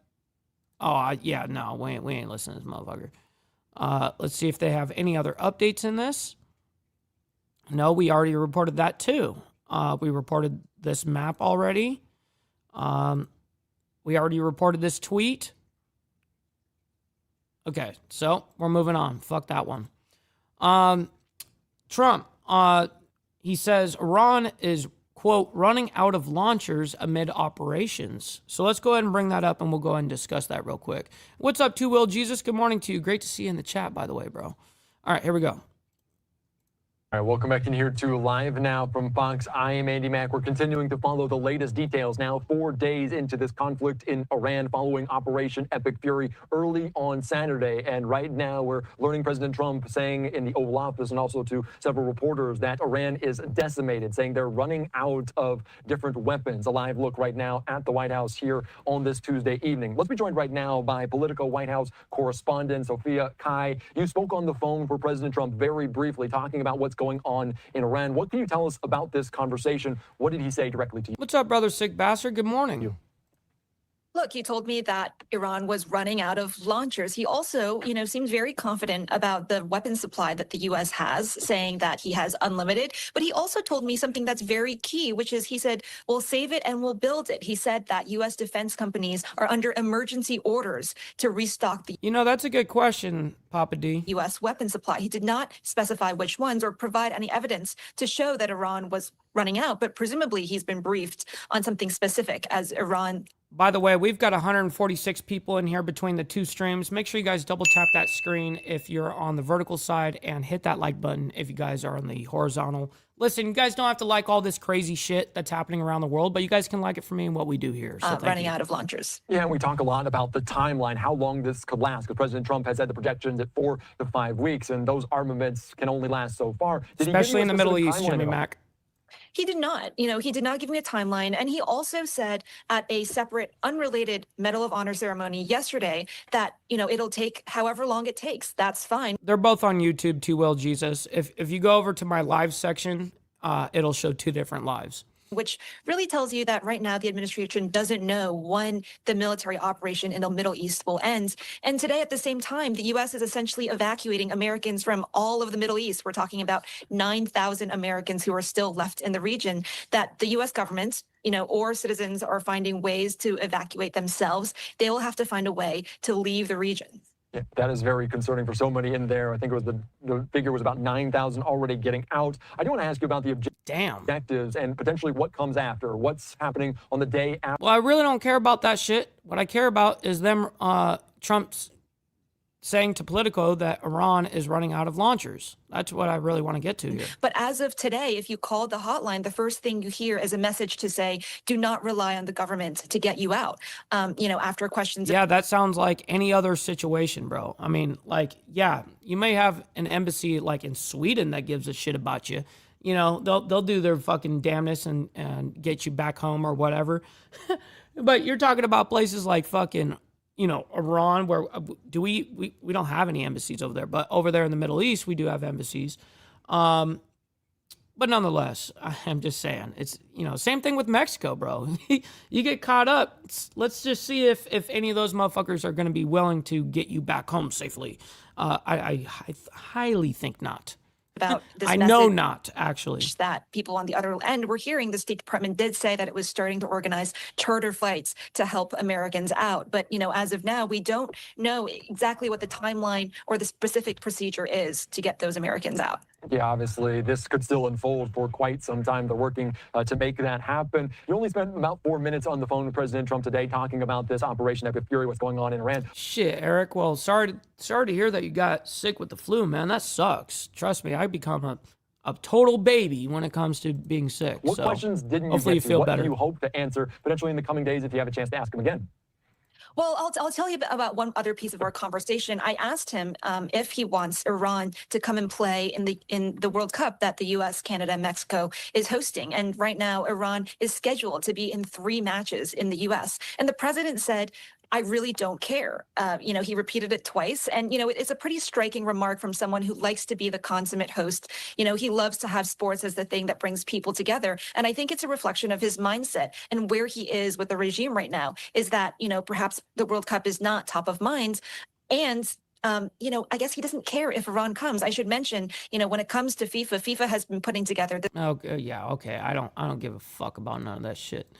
C: Oh, yeah, no, we ain't listening to this motherfucker. Let's see if they have any other updates in this. No, we already reported that too. We reported this map already. We already reported this tweet. Okay, so we're moving on. Fuck that one. Trump, he says Iran is, quote, running out of launchers amid operations. So let's go ahead and bring that up, and we'll go ahead and discuss that real quick. What's up, Two Will Jesus? Good morning to you. Great to see you in the chat, by the way, bro. All right, here we go.
I: All right, welcome back in here to Live Now from Fox. I am Andy Mack. We're continuing to follow the latest details now 4 days into this conflict in Iran following Operation Epic Fury early on Saturday. And right now we're learning President Trump saying in the Oval Office and also to several reporters that Iran is decimated, saying they're running out of different weapons. A live look right now at the White House here on this Tuesday evening. Let's be joined right now by Politico White House correspondent Sophia Kai. You spoke on the phone for President Trump very briefly talking about what's going on in Iran. What can you tell us about this conversation? What did he say directly to you?
C: What's up, brother Sick Bastard? Good morning.
N: Look, he told me that Iran was running out of launchers. He also, seems very confident about the weapon supply that the U.S. has, saying that he has unlimited. But he also told me something that's very key, which is he said, we'll save it and we'll build it. He said that U.S. defense companies are under emergency orders to restock the...
C: That's a good question, Papa D.
N: U.S. weapon supply. He did not specify which ones or provide any evidence to show that Iran was running out, but presumably he's been briefed on something specific as Iran.
C: By the way, we've got 146 people in here between the two streams. Make sure you guys double tap that screen if you're on the vertical side and hit that like button if you guys are on the horizontal. Listen, you guys don't have to like all this crazy shit that's happening around the world, but you guys can like it for me and what we do here. So
N: running out of launchers.
I: Yeah, and we talk a lot about the timeline, how long this could last, because President Trump has had the projections at 4 to 5 weeks, and those armaments can only last so far.
C: Especially in the Middle East, Jimmy Mac.
N: He did not. He did not give me a timeline. And he also said at a separate, unrelated Medal of Honor ceremony yesterday that, it'll take however long it takes. That's fine.
C: They're both on YouTube, Too Well Jesus. If you go over to my live section, it'll show 2 different lives.
N: Which really tells you that right now the administration doesn't know when the military operation in the Middle East will end. And today, at the same time, the U.S. is essentially evacuating Americans from all of the Middle East. We're talking about 9,000 Americans who are still left in the region that the U.S. government, or citizens are finding ways to evacuate themselves. They will have to find a way to leave the region.
I: Yeah, that is very concerning for so many in there. I think it was the figure was about 9,000 already getting out. I do want to ask you about the objectives and potentially what comes after, what's happening on the day after.
C: Well, I really don't care about that shit. What I care about is them, Trump's saying to Politico that Iran is running out of launchers. That's what I really want to get to here.
N: But as of today, if you call the hotline, the first thing you hear is a message to say, do not rely on the government to get you out. After questions.
C: Yeah, that sounds like any other situation, bro. I mean, yeah, you may have an embassy like in Sweden that gives a shit about you. They'll do their fucking damnness and get you back home or whatever. But you're talking about places like fucking Iran, where we don't have any embassies over there, but over there in the Middle East, we do have embassies. But nonetheless, I'm just saying, it's, same thing with Mexico, bro. You get caught up. Let's just see if any of those motherfuckers are going to be willing to get you back home safely. I highly think not.
N: About this
C: I know not, actually.
N: That people on the other end were hearing. The State Department did say that it was starting to organize charter flights to help Americans out. But, as of now, we don't know exactly what the timeline or the specific procedure is to get those Americans out.
I: Yeah, obviously, this could still unfold for quite some time. They're working to make that happen. You only spent about 4 minutes on the phone with President Trump today talking about this Operation Epic Fury, what's going on in Iran.
C: Shit, Eric. Well, sorry to hear that you got sick with the flu, man. That sucks. Trust me, I become a total baby when it comes to being sick.
I: What questions didn't you
C: hopefully
I: get to?
C: You feel
I: what
C: better.
I: do you hope to answer potentially in the coming days if you have a chance to ask him again?
N: Well, I'll tell you about one other piece of our conversation. I asked him if he wants Iran to come and play in the World Cup that the U.S., Canada, and Mexico is hosting. And right now, Iran is scheduled to be in 3 matches in the U.S. And the president said, I really don't care. He repeated it twice. And, it's a pretty striking remark from someone who likes to be the consummate host. He loves to have sports as the thing that brings people together. And I think it's a reflection of his mindset and where he is with the regime right now is that, perhaps the World Cup is not top of mind. And I guess he doesn't care if Iran comes. I should mention, when it comes to FIFA has been putting together.
C: Okay. I don't give a fuck about none of that shit.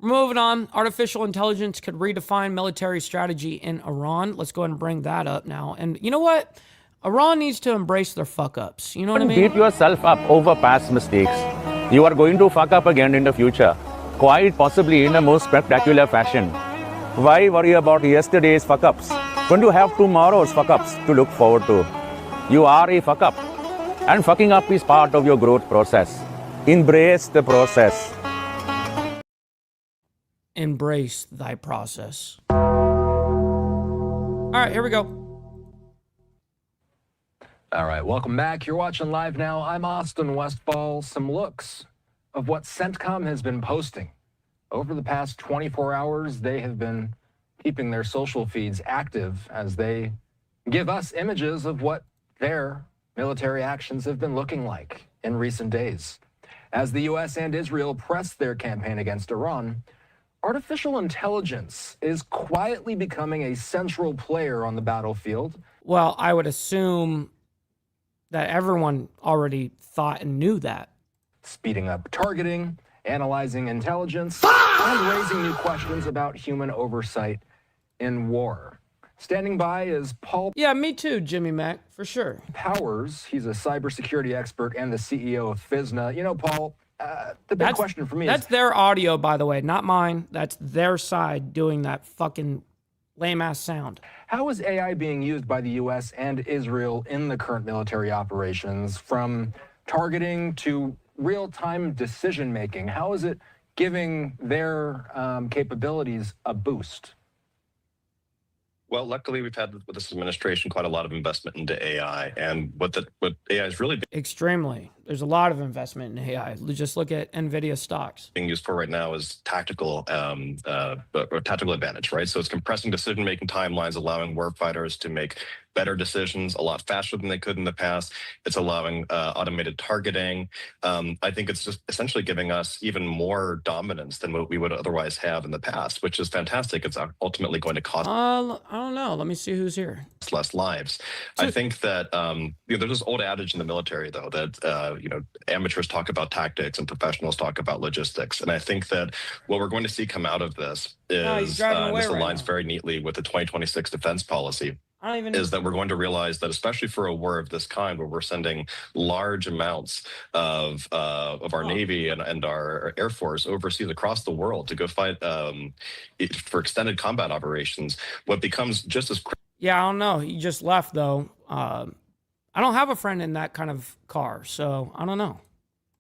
C: Moving on, artificial intelligence could redefine military strategy in Iran. Let's go ahead and bring that up now. And you know what? Iran needs to embrace their fuck-ups. You know what I mean?
O: Beat yourself up over past mistakes. You are going to fuck up again in the future, quite possibly in a most spectacular fashion. Why worry about yesterday's fuck-ups when you have tomorrow's fuck-ups to look forward to? You are a fuck-up, and fucking up is part of your growth process. Embrace the process.
C: Embrace thy process. All right, here we go.
I: All right, welcome back. You're watching Live Now. I'm Austin Westfall. Some looks of what CENTCOM has been posting. Over the past 24 hours, they have been keeping their social feeds active as they give us images of what their military actions have been looking like in recent days. As the U.S. and Israel press their campaign against Iran, artificial intelligence is quietly becoming a central player on the battlefield.
C: Well, I would assume that everyone already thought and knew that.
I: Speeding up targeting, analyzing intelligence, and raising new questions about human oversight in war. Standing by is Paul.
C: Yeah, me too, Jimmy Mac, for sure.
I: Powers. He's a cybersecurity expert and the CEO of FISNA. You know, Paul, the big question for me
C: that's their audio, by the way, not mine. That's their side doing that fucking lame-ass sound.
I: How is AI being used by the U.S. and Israel in the current military operations, from targeting to real-time decision-making? How is it giving their capabilities a boost?
P: Well, luckily, we've had with this administration quite a lot of investment into AI, and what AI is really
C: extremely. There's a lot of investment in AI. Just look at NVIDIA stocks.
P: Being used for right now is tactical, or tactical advantage, right? So it's compressing decision-making timelines, allowing warfighters to make better decisions a lot faster than they could in the past. It's allowing automated targeting. I think it's just essentially giving us even more dominance than what we would otherwise have in the past, which is fantastic. It's ultimately going to cost.
C: I don't know. Let me see who's here.
P: Less lives. I think that there's this old adage in the military, though, that amateurs talk about tactics and professionals talk about logistics. And I think that what we're going to see come out of this is this aligns very neatly with the 2026 defense policy. Is that we're going to realize that, especially for a war of this kind, where we're sending large amounts of our Navy and our Air Force overseas across the world to go fight for extended combat operations, what becomes just as
C: yeah, I don't know. He just left, though. I don't have a friend in that kind of car, so I don't know.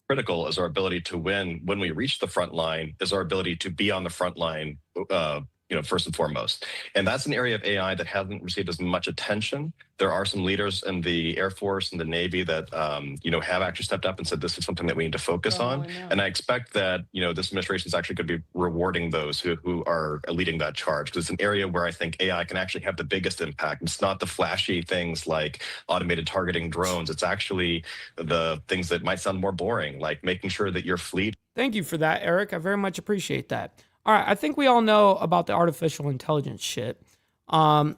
P: Critical is our ability to win when we reach the front line, is our ability to be on the front line, first and foremost. And that's an area of AI that hasn't received as much attention. There are some leaders in the Air Force and the Navy that, have actually stepped up and said this is something that we need to focus on. And I expect that, this administration is actually going to be rewarding those who are leading that charge, because it's an area where I think AI can actually have the biggest impact. It's not the flashy things like automated targeting drones. It's actually the things that might sound more boring, like making sure that your fleet.
C: Thank you for that, Eric. I very much appreciate that. All right, I think we all know about the artificial intelligence shit. I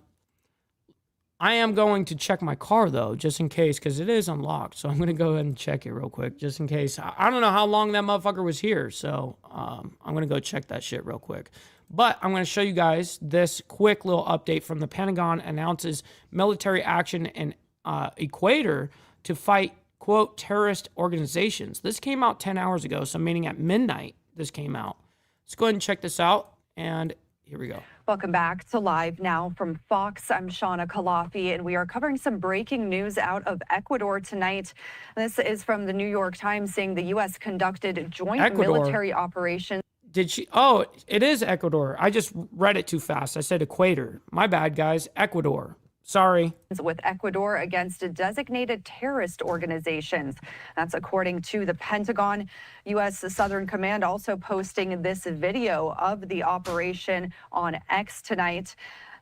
C: am going to check my car, though, just in case, because it is unlocked. So I'm going to go ahead and check it real quick, just in case. I don't know how long that motherfucker was here, so I'm going to go check that shit real quick. But I'm going to show you guys this quick little update from the Pentagon announces military action in Ecuador to fight, quote, terrorist organizations. This came out 10 hours ago, so meaning at midnight this came out. Let's go ahead and check this out, and here we go.
Q: Welcome back to Live Now from Fox. I'm Shauna Kalafi, and we are covering some breaking news out of Ecuador tonight. This is from the New York Times, saying the U.S. conducted joint military operations.
C: Did she? Oh, it is Ecuador. I just read it too fast. I said Equator. My bad, guys. Ecuador. Sorry.
Q: With Ecuador against designated terrorist organizations. That's according to the Pentagon. U.S. Southern Command also posting this video of the operation on X tonight.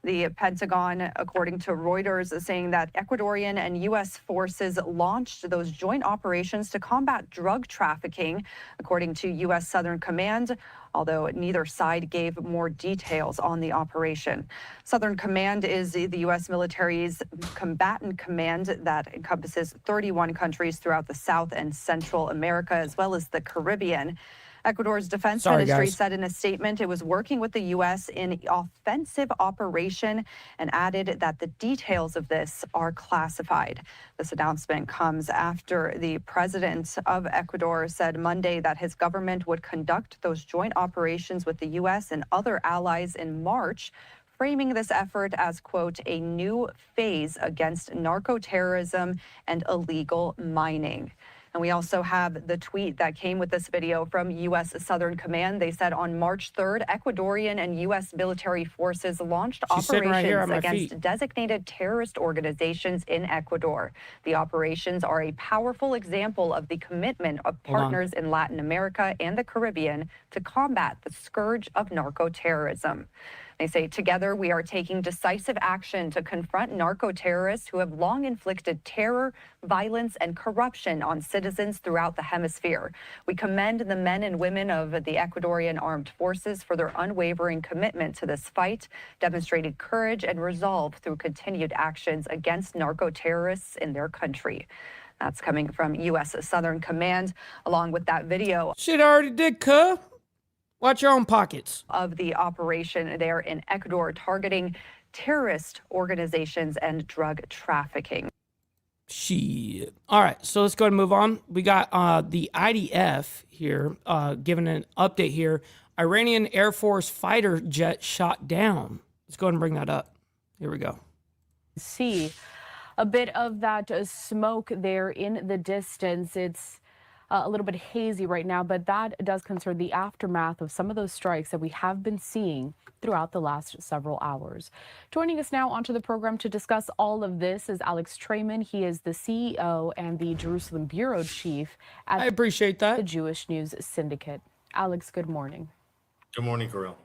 Q: The Pentagon, according to Reuters, is saying that Ecuadorian and U.S. forces launched those joint operations to combat drug trafficking, according to U.S. Southern Command, although neither side gave more details on the operation. Southern Command is the U.S. military's combatant command that encompasses 31 countries throughout the South and Central America, as well as the Caribbean. Ecuador's defense ministry said in a statement it was working with the U.S. in offensive operation and added that the details of this are classified. This announcement comes after the president of Ecuador said Monday that his government would conduct those joint operations with the U.S. and other allies in March, framing this effort as, quote, a new phase against narco-terrorism and illegal mining. And we also have the tweet that came with this video from U.S. Southern Command. They said on March 3rd, Ecuadorian and U.S. military forces launched operations against designated terrorist organizations in Ecuador. The operations are a powerful example of the commitment of partners in Latin America and the Caribbean to combat the scourge of narco-terrorism. They say, together we are taking decisive action to confront narco-terrorists who have long inflicted terror, violence, and corruption on citizens throughout the hemisphere. We commend the men and women of the Ecuadorian armed forces for their unwavering commitment to this fight, demonstrated courage and resolve through continued actions against narco-terrorists in their country. That's coming from U.S. Southern Command, along with that video.
C: Shit already did, cuh. Watch your own pockets.
Q: Of the operation there in Ecuador, targeting terrorist organizations and drug trafficking.
C: Shit. All right, so let's go ahead and move on. We got the IDF here giving an update here. Iranian Air Force fighter jet shot down. Let's go ahead and bring that up. Here we go.
R: See a bit of that smoke there in the distance. It's a little bit hazy right now, but that does concern the aftermath of some of those strikes that we have been seeing throughout the last several hours. Joining us now onto the program to discuss all of this is Alex Trayman. He is the CEO and the Jerusalem Bureau Chief at
C: I appreciate that.
R: The Jewish News Syndicate. Alex, good morning.
S: Good morning, Carell.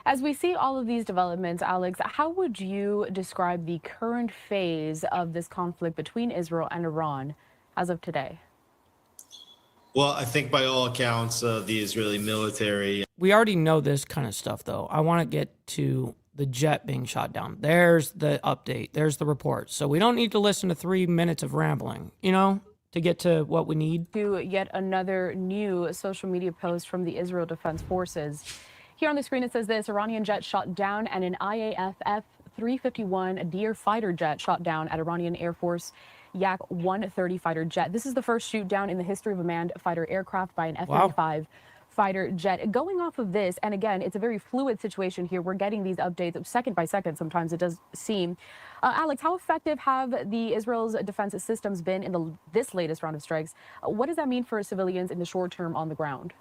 R: As we see all of these developments, Alex, how would you describe the current phase of this conflict between Israel and Iran as of today?
S: Well, I think by all accounts, the Israeli military...
C: We already know this kind of stuff, though. I want to get to the jet being shot down. There's the update. There's the report. So we don't need to listen to 3 minutes of rambling, you know, to get to what we need.
R: To yet another new social media post from the Israel Defense Forces. Here on the screen, it says this: Iranian jet shot down and an IAF F-351 Deer fighter jet shot down at Iranian Air Force Yak-130 fighter jet. This is the first shoot down in the history of a manned fighter aircraft by an F-35 fighter jet. Going off of this, and again, it's a very fluid situation here. We're getting these updates second by second. Sometimes it does seem. Alex, how effective have the Israel's defense systems been in this latest round of strikes? What does that mean for civilians in the short term on the ground?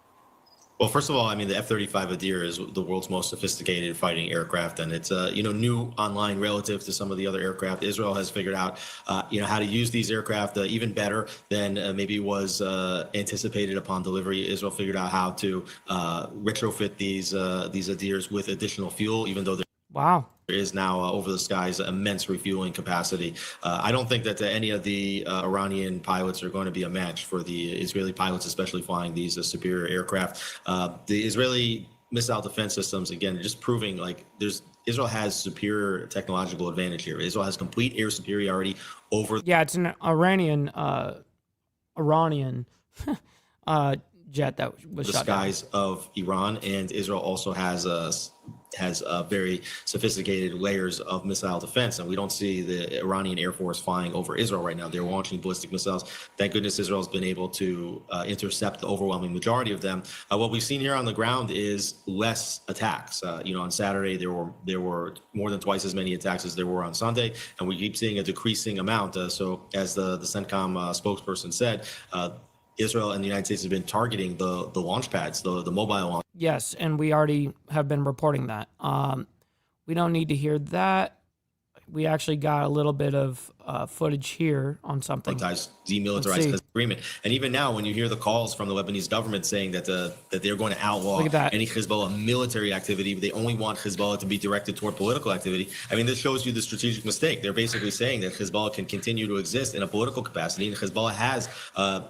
S: Well, first of all, I mean, the F-35 Adir is the world's most sophisticated fighting aircraft, and it's new online relative to some of the other aircraft. Israel has figured out, how to use these aircraft even better than maybe was anticipated upon delivery. Israel figured out how to retrofit these Adirs with additional fuel, even though there is now over the skies immense refueling capacity. I don't think that any of the Iranian pilots are going to be a match for the Israeli pilots, especially flying these superior aircraft. The Israeli missile defense systems, again, just proving like Israel has superior technological advantage here. Israel has complete air superiority over.
C: Yeah, it's an Iranian jet that was shot down.
S: The skies of Iran, and Israel also has very sophisticated layers of missile defense, and we don't see the Iranian Air Force flying over Israel right now. They're launching ballistic missiles. Thank goodness Israel has been able to intercept the overwhelming majority of them. What we've seen here on the ground is less attacks. On Saturday there were more than twice as many attacks as there were on Sunday, and we keep seeing a decreasing amount. So as the CENTCOM spokesperson said, Israel and the United States have been targeting the launch pads, the mobile launch.
C: Yes, and we already have been reporting that. We don't need to hear that. We actually got a little bit of footage here on something.
S: Demilitarized agreement. And even now, when you hear the calls from the Lebanese government saying that they're going to outlaw any Hezbollah military activity, they only want Hezbollah to be directed toward political activity. I mean, this shows you the strategic mistake. They're basically saying that Hezbollah can continue to exist in a political capacity, and Hezbollah has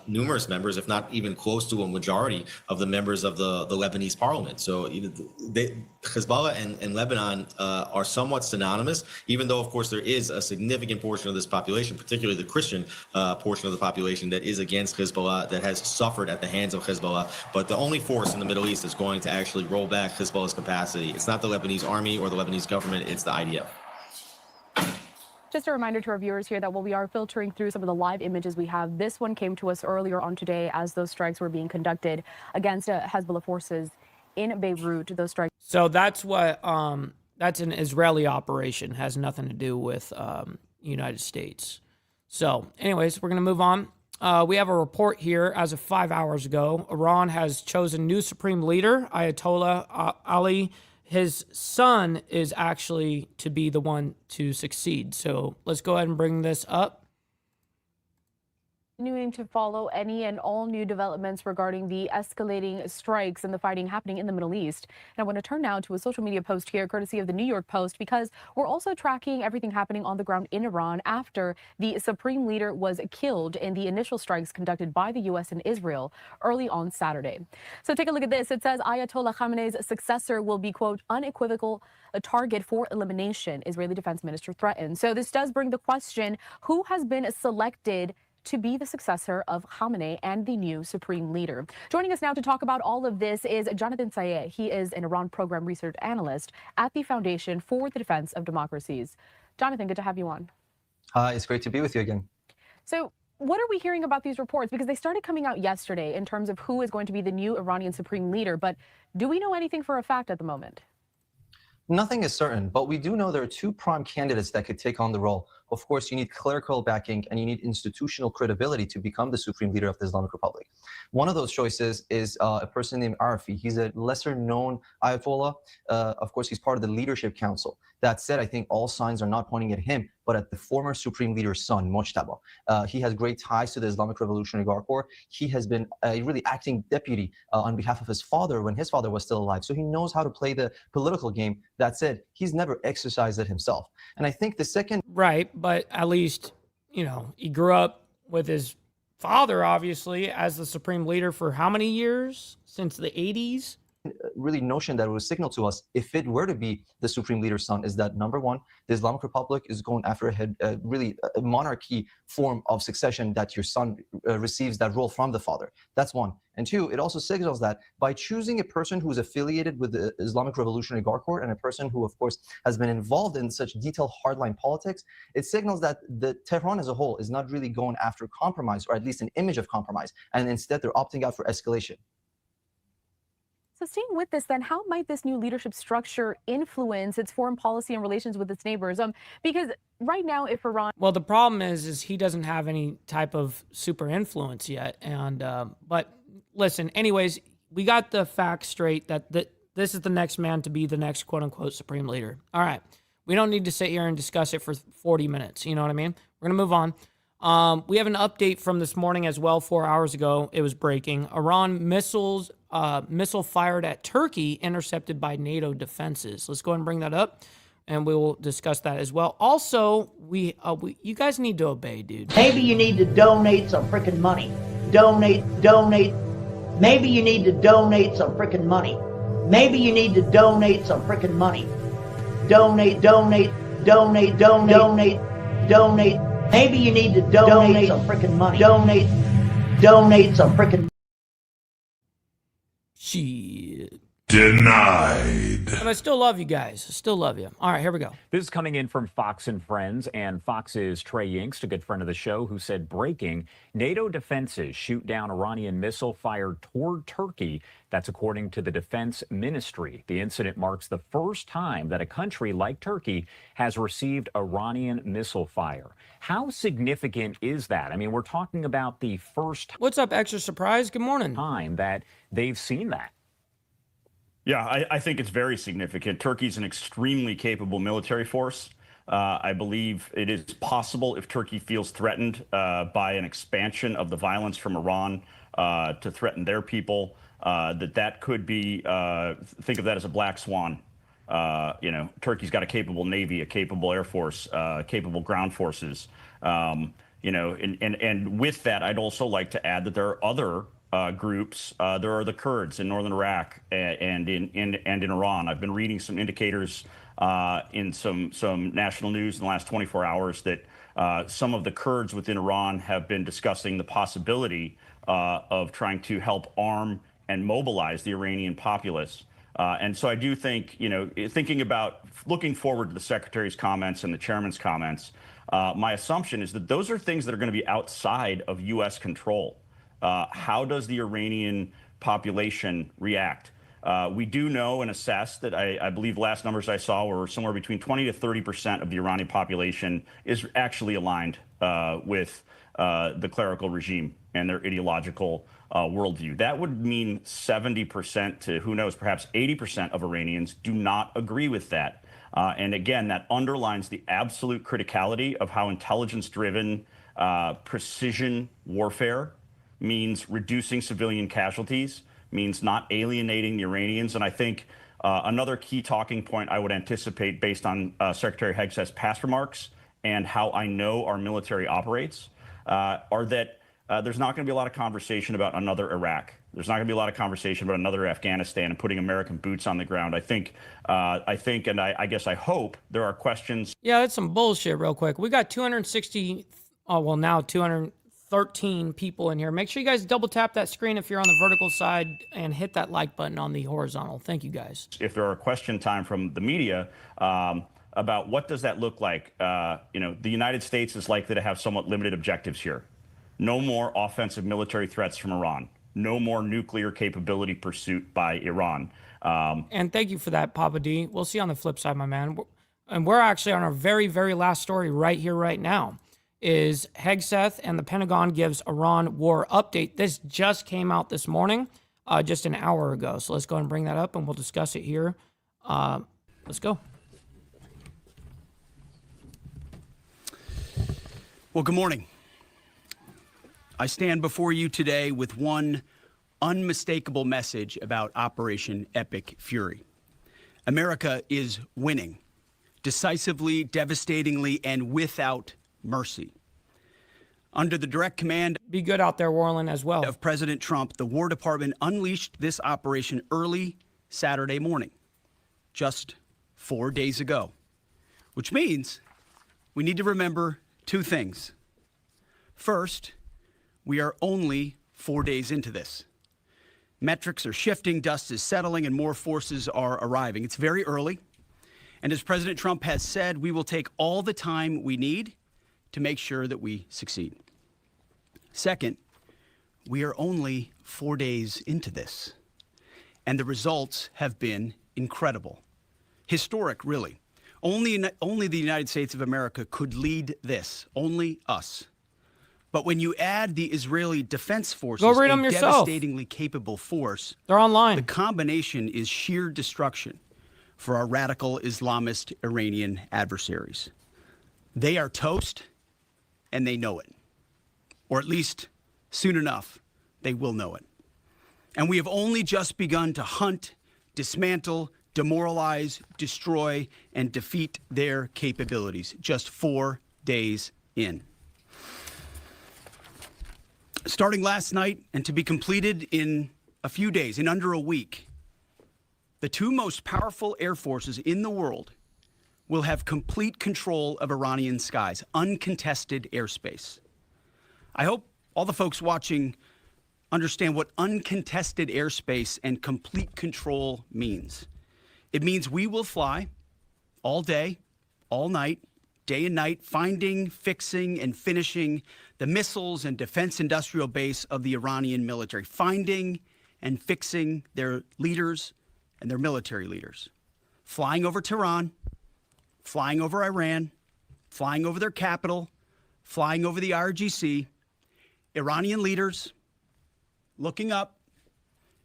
S: numerous members, if not even close to a majority of the members of the Lebanese parliament. So Hezbollah and Lebanon are somewhat synonymous, even though, of course, there is a significant portion of this population, particularly the Christian portion of the population, that is against Hezbollah, that has suffered at the hands of Hezbollah. But the only force in the Middle East that's going to actually roll back Hezbollah's capacity, it's not the Lebanese army or the Lebanese government, it's the IDF.
R: Just a reminder to our viewers here that while we are filtering through some of the live images we have, this one came to us earlier on today as those strikes were being conducted against Hezbollah forces in Beirut. Those strikes.
C: So that's what that's an Israeli operation, has nothing to do with United States. So anyways, we're going to move on. We have a report here as of 5 hours ago. Iran has chosen new supreme leader, Ayatollah Ali. His son is actually to be the one to succeed. So let's go ahead and bring this up.
R: Continuing to follow any and all new developments regarding the escalating strikes and the fighting happening in the Middle East. And I want to turn now to a social media post here, courtesy of the New York Post, because we're also tracking everything happening on the ground in Iran after the supreme leader was killed in the initial strikes conducted by the U.S. and Israel early on Saturday. So take a look at this. It says Ayatollah Khamenei's successor will be, quote, unequivocal a target for elimination, Israeli Defense Minister threatened. So this does bring the question, who has been selected to be the successor of Khamenei and the new supreme leader. Joining us now to talk about all of this is Jonathan Sayeh. He is an Iran program research analyst at the Foundation for the Defense of Democracies. Jonathan, good to have you on.
T: It's great to be with you again.
R: So what are we hearing about these reports? Because they started coming out yesterday in terms of who is going to be the new Iranian supreme leader. But do we know anything for a fact at the moment?
T: Nothing is certain, but we do know there are two prime candidates that could take on the role. Of course, you need clerical backing and you need institutional credibility to become the supreme leader of the Islamic Republic. One of those choices is a person named Arafi. He's a lesser-known Ayatollah. Of course, he's part of the leadership council. That said, I think all signs are not pointing at him, but at the former supreme leader's son, Mojtaba. He has great ties to the Islamic Revolutionary Guard Corps. He has been a really acting deputy on behalf of his father when his father was still alive. So he knows how to play the political game. That said, he's never exercised it himself. And I think the second...
C: Right, but at least, you know, he grew up with his father, obviously, as the supreme leader for how many years? Since the 80s?
T: Really notion that would signal to us, if it were to be the supreme leader's son, is that number one, the Islamic Republic is going after a monarchy form of succession, that your son receives that role from the father. That's one. And two, it also signals that by choosing a person who is affiliated with the Islamic Revolutionary Guard Corps and a person who, of course, has been involved in such detailed hardline politics, it signals that the Tehran as a whole is not really going after compromise, or at least an image of compromise, and instead they're opting out for escalation.
R: So staying with this, then, how might this new leadership structure influence its foreign policy and relations with its neighbors? Because right now, if Iran...
C: Well, the problem is he doesn't have any type of super influence yet. And but listen, anyways, we got the facts straight that this is the next man to be the next quote-unquote supreme leader. All right. We don't need to sit here and discuss it for 40 minutes. You know what I mean? We're going to move on. We have an update from this morning as well. 4 hours ago, it was breaking. Iran missile fired at Turkey, intercepted by NATO defenses. Let's go ahead and bring that up, and we will discuss that as well. Also, you guys need to obey, dude.
L: Maybe you need to donate some freaking money. Donate. Maybe you need to donate some freaking money. Maybe you need to donate some freaking money. Donate. Maybe you need to donate some freaking money. Donate some freaking.
C: Shit.
U: Denied.
C: But I still love you guys. I still love you. All right, here we go.
V: This is coming in from Fox and Friends, and Fox's Trey Yingst, a good friend of the show, who said, breaking, NATO defenses shoot down Iranian missile fired toward Turkey. That's according to the Defense Ministry. The incident marks the first time that a country like Turkey has received Iranian missile fire. How significant is that? I mean, we're talking about the first...
C: What's up, Extra Surprise? Good morning.
V: ...time that they've seen that.
W: Yeah, I think it's very significant. Turkey's an extremely capable military force. I believe it is possible, if Turkey feels threatened by an expansion of the violence from Iran to threaten their people, that could be, think of that as a black swan. You know, Turkey's got a capable Navy, a capable Air Force, capable ground forces. You know, and with that, I'd also like to add that there are other groups. There are the Kurds in northern Iraq and in Iran. I've been reading some indicators in some national news in the last 24 hours that some of the Kurds within Iran have been discussing the possibility of trying to help arm and mobilize the Iranian populace. And so I do think, you know, thinking about looking forward to the Secretary's comments and the Chairman's comments, my assumption is that those are things that are going to be outside of U.S. control. How does the Iranian population react? We do know and assess that I believe last numbers I saw were somewhere between 20 to 30% of the Iranian population is actually aligned with the clerical regime and their ideological worldview. That would mean 70% to, who knows, perhaps 80% of Iranians do not agree with that. And again, that underlines the absolute criticality of how intelligence-driven precision warfare means reducing civilian casualties, means not alienating the Iranians. And I think another key talking point I would anticipate based on Secretary Hegseth's past remarks and how I know our military operates are that there's not going to be a lot of conversation about another Iraq. There's not going to be a lot of conversation about another Afghanistan and putting American boots on the ground. I think, and I guess I hope there are questions.
C: Yeah, that's some bullshit real quick. We got 260, oh, well, now 200 13 people in here. Make sure you guys double tap that screen if you're on the vertical side and hit that like button on the horizontal. Thank you guys.
W: If there are question time from the media about what does that look like, you know, the United States is likely to have somewhat limited objectives here. No more offensive military threats from Iran. No more nuclear capability pursuit by Iran.
C: And thank you for that, Papa D. We'll see you on the flip side, my man. And we're actually on our very, very last story right here, right now. Is Hegseth and the Pentagon gives Iran war update. This just came out this morning, just an hour ago. So let's go ahead and bring that up and we'll discuss it here. Let's go.
A: Well, good morning. I stand before you today with one unmistakable message about Operation Epic Fury. America is winning decisively, devastatingly, and without mercy. Under the direct command
C: be good out there, Warland, as well,
A: of President Trump, the War Department unleashed this operation early Saturday morning, just 4 days ago, which means we need to remember two things. First, we are only 4 days into this. Metrics are shifting, dust is settling, and more forces are arriving. It's very early, and as President Trump has said, we will take all the time we need to make sure that we succeed. Second, we are only 4 days into this, and the results have been incredible. Historic, really. Only the United States of America could lead this, only us. But when you add the Israeli Defense Forces,
C: go read them yourself.
A: Devastatingly capable force,
C: they're online.
A: The combination is sheer destruction for our radical Islamist Iranian adversaries. They are toast, and they know it. Or at least, soon enough, they will know it. And we have only just begun to hunt, dismantle, demoralize, destroy, and defeat their capabilities, just 4 days in. Starting last night and to be completed in a few days, in under a week, the two most powerful air forces in the world will have complete control of Iranian skies, uncontested airspace. I hope all the folks watching understand what uncontested airspace and complete control means. It means we will fly all day, all night, day and night, finding, fixing, and finishing the missiles and defense industrial base of the Iranian military, finding and fixing their leaders and their military leaders, flying over Tehran, flying over Iran, flying over their capital, flying over the IRGC, Iranian leaders looking up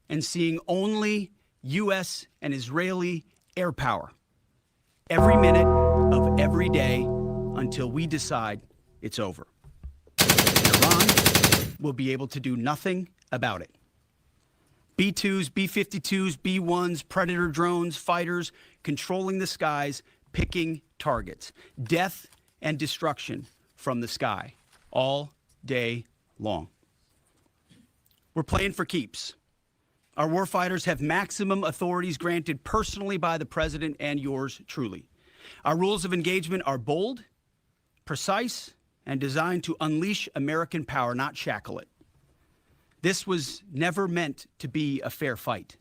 A: and seeing only U.S. and Israeli air power every minute of every day until we decide it's over. And Iran will be able to do nothing about it. B-2s, B-52s, B-1s, Predator drones, fighters, controlling the skies, picking targets. Death and destruction from the sky all day long. We're playing for keeps. Our warfighters have maximum authorities granted personally by the president and yours truly. Our rules of engagement are bold, precise, and designed to unleash American power, not shackle it. This was never meant to be a fair fight,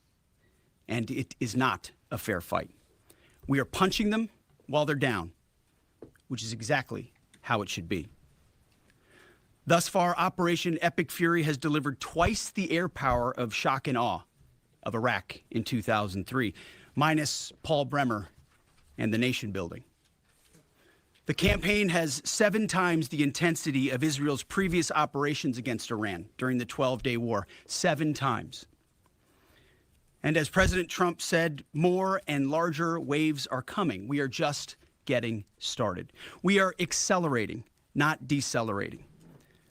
A: and it is not a fair fight. We are punching them while they're down, which is exactly how it should be. Thus far, Operation Epic Fury has delivered twice the air power of shock and awe of Iraq in 2003, minus Paul Bremer and the nation building. The campaign has 7 times the intensity of Israel's previous operations against Iran during the 12-day war, 7 times. And as President Trump said, more and larger waves are coming. We are just getting started. We are accelerating, not decelerating.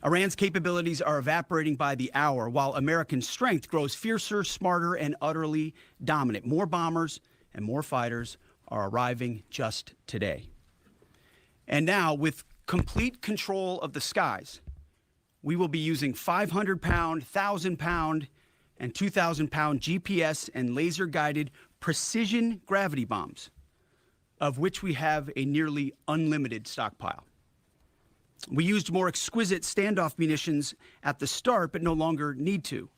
A: Iran's capabilities are evaporating by the hour, while American strength grows fiercer, smarter, and utterly dominant. More bombers and more fighters are arriving just today. And now, with complete control of the skies, we will be using 500-pound, 1,000-pound, and 2,000-pound GPS and laser-guided precision gravity bombs, of which we have a nearly unlimited stockpile. We used more exquisite standoff munitions at the start, but no longer need to.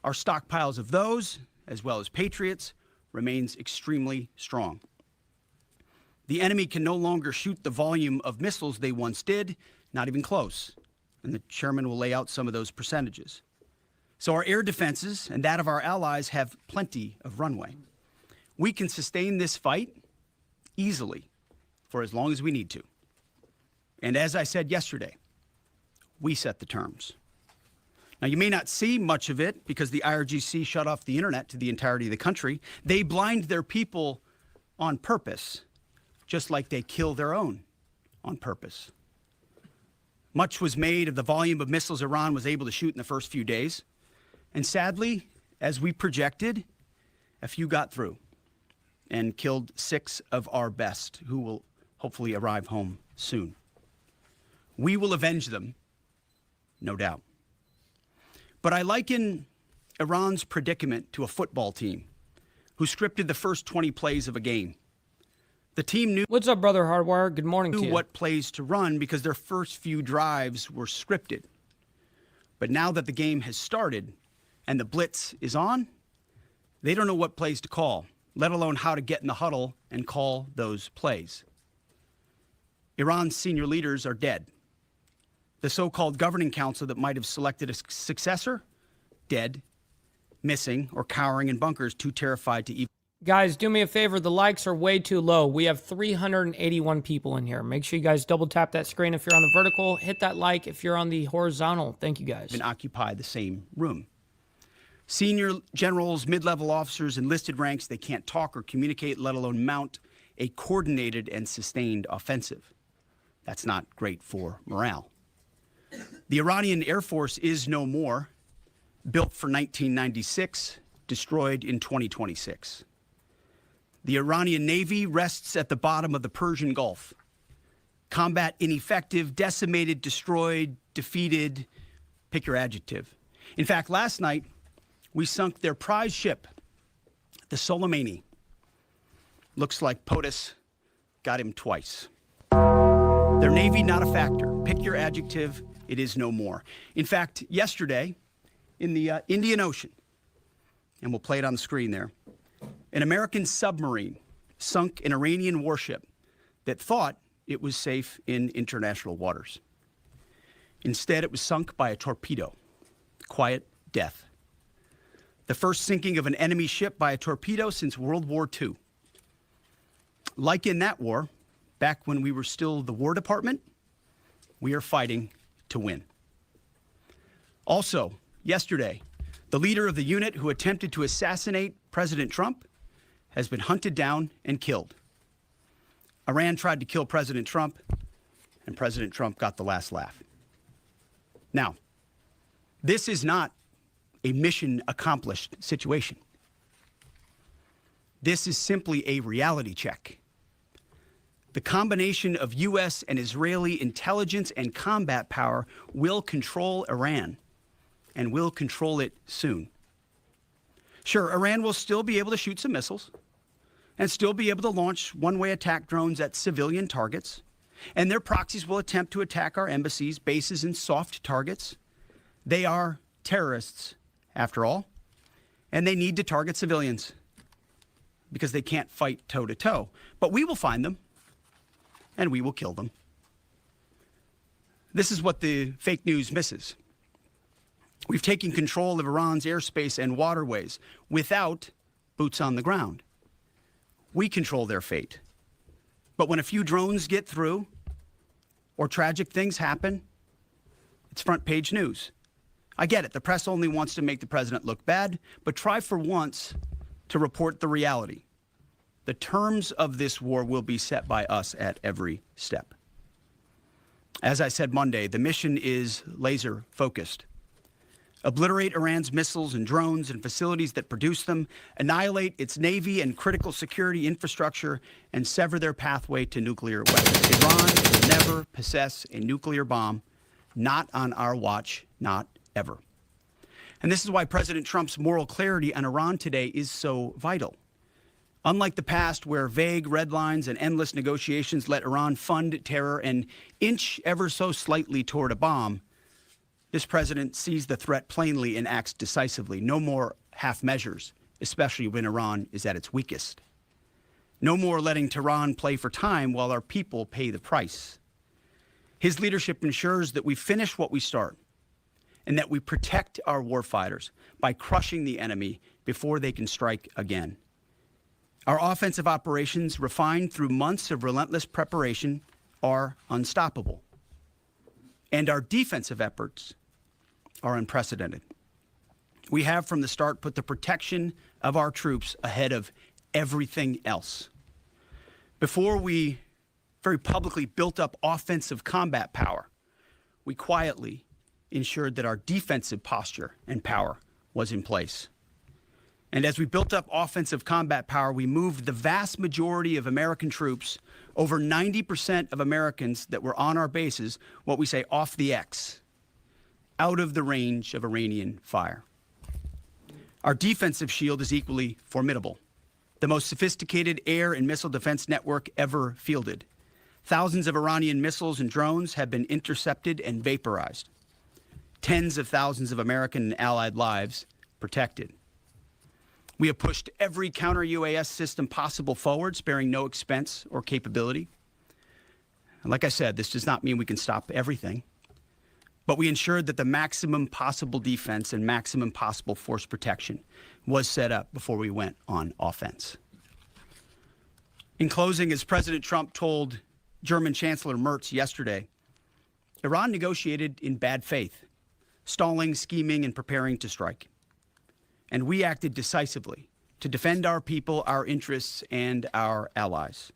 A: Our stockpiles of those, as well as Patriots, remains extremely strong. The enemy can no longer shoot the volume of missiles they once did, not even close. And the chairman will lay out some of those percentages. So our air defenses and that of our allies have plenty of runway. We can sustain this fight easily for as long as we need to. And as I said yesterday, we set the terms. Now, you may not see much of it because the IRGC shut off the internet to the entirety of the country. They blind their people on purpose, just like they kill their own on purpose. Much was made of the volume of missiles Iran was able to shoot in the first few days. And sadly, as we projected, a few got through and killed 6 of our best, who will hopefully arrive home soon. We will avenge them, no doubt. But I liken Iran's predicament to a football team who scripted the first 20 plays of a game. The team knew
C: What's up, brother Hardwire? Good morning to you.
A: What plays to run because their first few drives were scripted. But now that the game has started and the blitz is on, they don't know what plays to call, let alone how to get in the huddle and call those plays. Iran's senior leaders are dead. The so-called governing council that might have selected a successor, dead, missing, or cowering in bunkers, too terrified to even...
C: Guys, do me a favor. The likes are way too low. We have 381 people in here. Make sure you guys double tap that screen if you're on the vertical. Hit that like if you're on the horizontal. Thank you, guys.
A: And occupy the same room. Senior generals, mid-level officers, enlisted ranks, they can't talk or communicate, let alone mount a coordinated and sustained offensive. That's not great for morale. The Iranian Air Force is no more, built for 1996, destroyed in 2026. The Iranian Navy rests at the bottom of the Persian Gulf. Combat ineffective, decimated, destroyed, defeated, pick your adjective. In fact, last night, we sunk their prize ship, the Soleimani. Looks like POTUS got him twice. Their Navy, not a factor. Pick your adjective. It is no more. In fact, yesterday, in the Indian Ocean, and we'll play it on the screen there, an American submarine sunk an Iranian warship that thought it was safe in international waters. Instead, it was sunk by a torpedo. Quiet death. The first sinking of an enemy ship by a torpedo since World War II. Like in that war, back when we were still the War Department, we are fighting to win. Also, yesterday, the leader of the unit who attempted to assassinate President Trump has been hunted down and killed. Iran tried to kill President Trump, and President Trump got the last laugh. Now, this is not a mission accomplished situation. This is simply a reality check. The combination of U.S. and Israeli intelligence and combat power will control Iran, and will control it soon. Sure, Iran will still be able to shoot some missiles and still be able to launch one-way attack drones at civilian targets, and their proxies will attempt to attack our embassies, bases, and soft targets. They are terrorists, after all, and they need to target civilians because they can't fight toe-to-toe. But we will find them, and we will kill them. This is what the fake news misses. We've taken control of Iran's airspace and waterways without boots on the ground. We control their fate. But when a few drones get through or tragic things happen, it's front page news. I get it. The press only wants to make the president look bad, but try for once to report the reality. The terms of this war will be set by us at every step. As I said Monday, the mission is laser focused. Obliterate Iran's missiles and drones and facilities that produce them, annihilate its navy and critical security infrastructure, and sever their pathway to nuclear weapons. Iran will never possess a nuclear bomb, not on our watch, not ever. And this is why President Trump's moral clarity on Iran today is so vital. Unlike the past, where vague red lines and endless negotiations let Iran fund terror and inch ever so slightly toward a bomb, this president sees the threat plainly and acts decisively. No more half measures, especially when Iran is at its weakest. No more letting Tehran play for time while our people pay the price. His leadership ensures that we finish what we start and that we protect our warfighters by crushing the enemy before they can strike again. Our offensive operations, refined through months of relentless preparation, are unstoppable. And our defensive efforts are unprecedented. We have from the start put the protection of our troops ahead of everything else. Before we very publicly built up offensive combat power, we quietly ensured that our defensive posture and power was in place. And as we built up offensive combat power, we moved the vast majority of American troops, over 90% of Americans that were on our bases, what we say off the X, out of the range of Iranian fire. Our defensive shield is equally formidable, the most sophisticated air and missile defense network ever fielded. Thousands of Iranian missiles and drones have been intercepted and vaporized. Tens of thousands of American and allied lives protected. We have pushed every counter-UAS system possible forward, sparing no expense or capability. And like I said, this does not mean we can stop everything, but we ensured that the maximum possible defense and maximum possible force protection was set up before we went on offense. In closing, as President Trump told German Chancellor Merz yesterday, Iran negotiated in bad faith, stalling, scheming, and preparing to strike. And we acted decisively to defend our people, our interests, and our allies.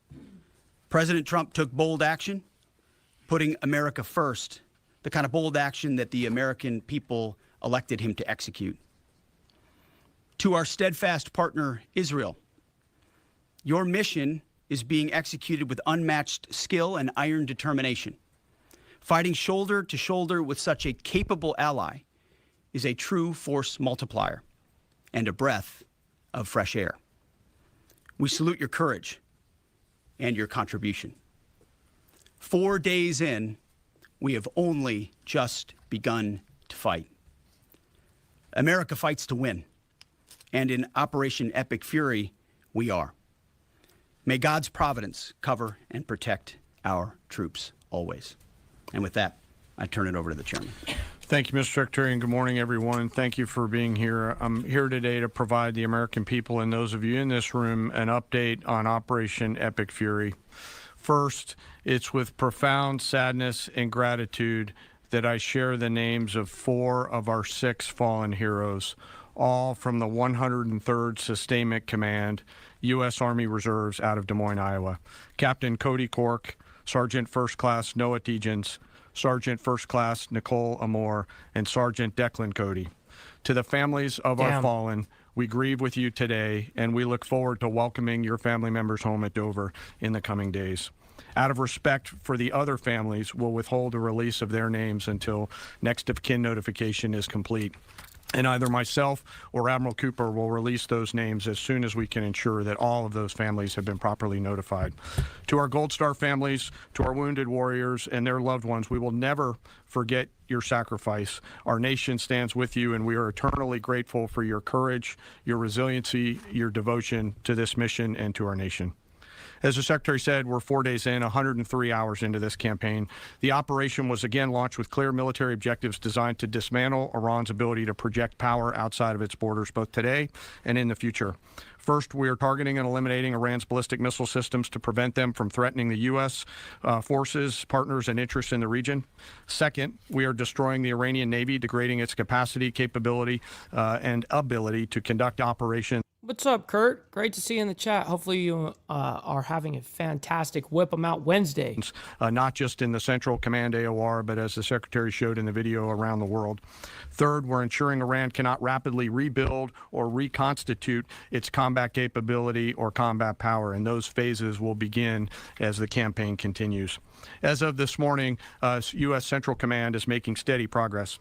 A: President Trump took bold action, putting America first, the kind of bold action that the American people elected him to execute. To our steadfast partner, Israel, your mission is being executed with unmatched skill and iron determination. Fighting shoulder to shoulder with such a capable ally is a true force multiplier and a breath of fresh air. We salute your courage and your contribution. 4 days in, we have only just begun to fight. America fights to win, and in Operation Epic Fury, we are. May God's providence cover and protect our troops always. And with that, I turn it over to the chairman.
D: Thank you, Mr. Secretary, and good morning, everyone. Thank you for being here. I'm here today to provide the American people and those of you in this room an update on Operation Epic Fury. First, it's with profound sadness and gratitude that I share the names of 4 of our 6 fallen heroes, all from the 103rd Sustainment Command, U.S. Army Reserves out of Des Moines, Iowa. Captain Cody Cork, Sergeant First Class Noah Degens, Sergeant First Class Nicole Amore, and Sergeant Declan Cody. To the families of our fallen, we grieve with you today, and we look forward to welcoming your family members home at Dover in the coming days. Out of respect for the other families, we'll withhold the release of their names until next of kin notification is complete. And either myself or Admiral Cooper will release those names as soon as we can ensure that all of those families have been properly notified. To our Gold Star families, to our wounded warriors and their loved ones, we will never forget your sacrifice. Our nation stands with you, and we are eternally grateful for your courage, your resiliency, your devotion to this mission and to our nation. As the Secretary said, we're 4 days in, 103 hours into this campaign. The operation was again launched with clear military objectives designed to dismantle Iran's ability to project power outside of its borders, both today and in the future. First, we are targeting and eliminating Iran's ballistic missile systems to prevent them from threatening the U.S. Forces, partners, and interests in the region. Second, we are destroying the Iranian Navy, degrading its capacity, capability, and ability to conduct operations.
C: What's up, Kurt? Great to see you in the chat. Hopefully you are having a fantastic Whip 'em Out Wednesday.
D: Not just in the Central Command AOR, but as the Secretary showed in the video, around the world. Third, we're ensuring Iran cannot rapidly rebuild or reconstitute its combat capability or combat power, and those phases will begin as the campaign continues. As of this morning, U.S. Central Command is making steady progress.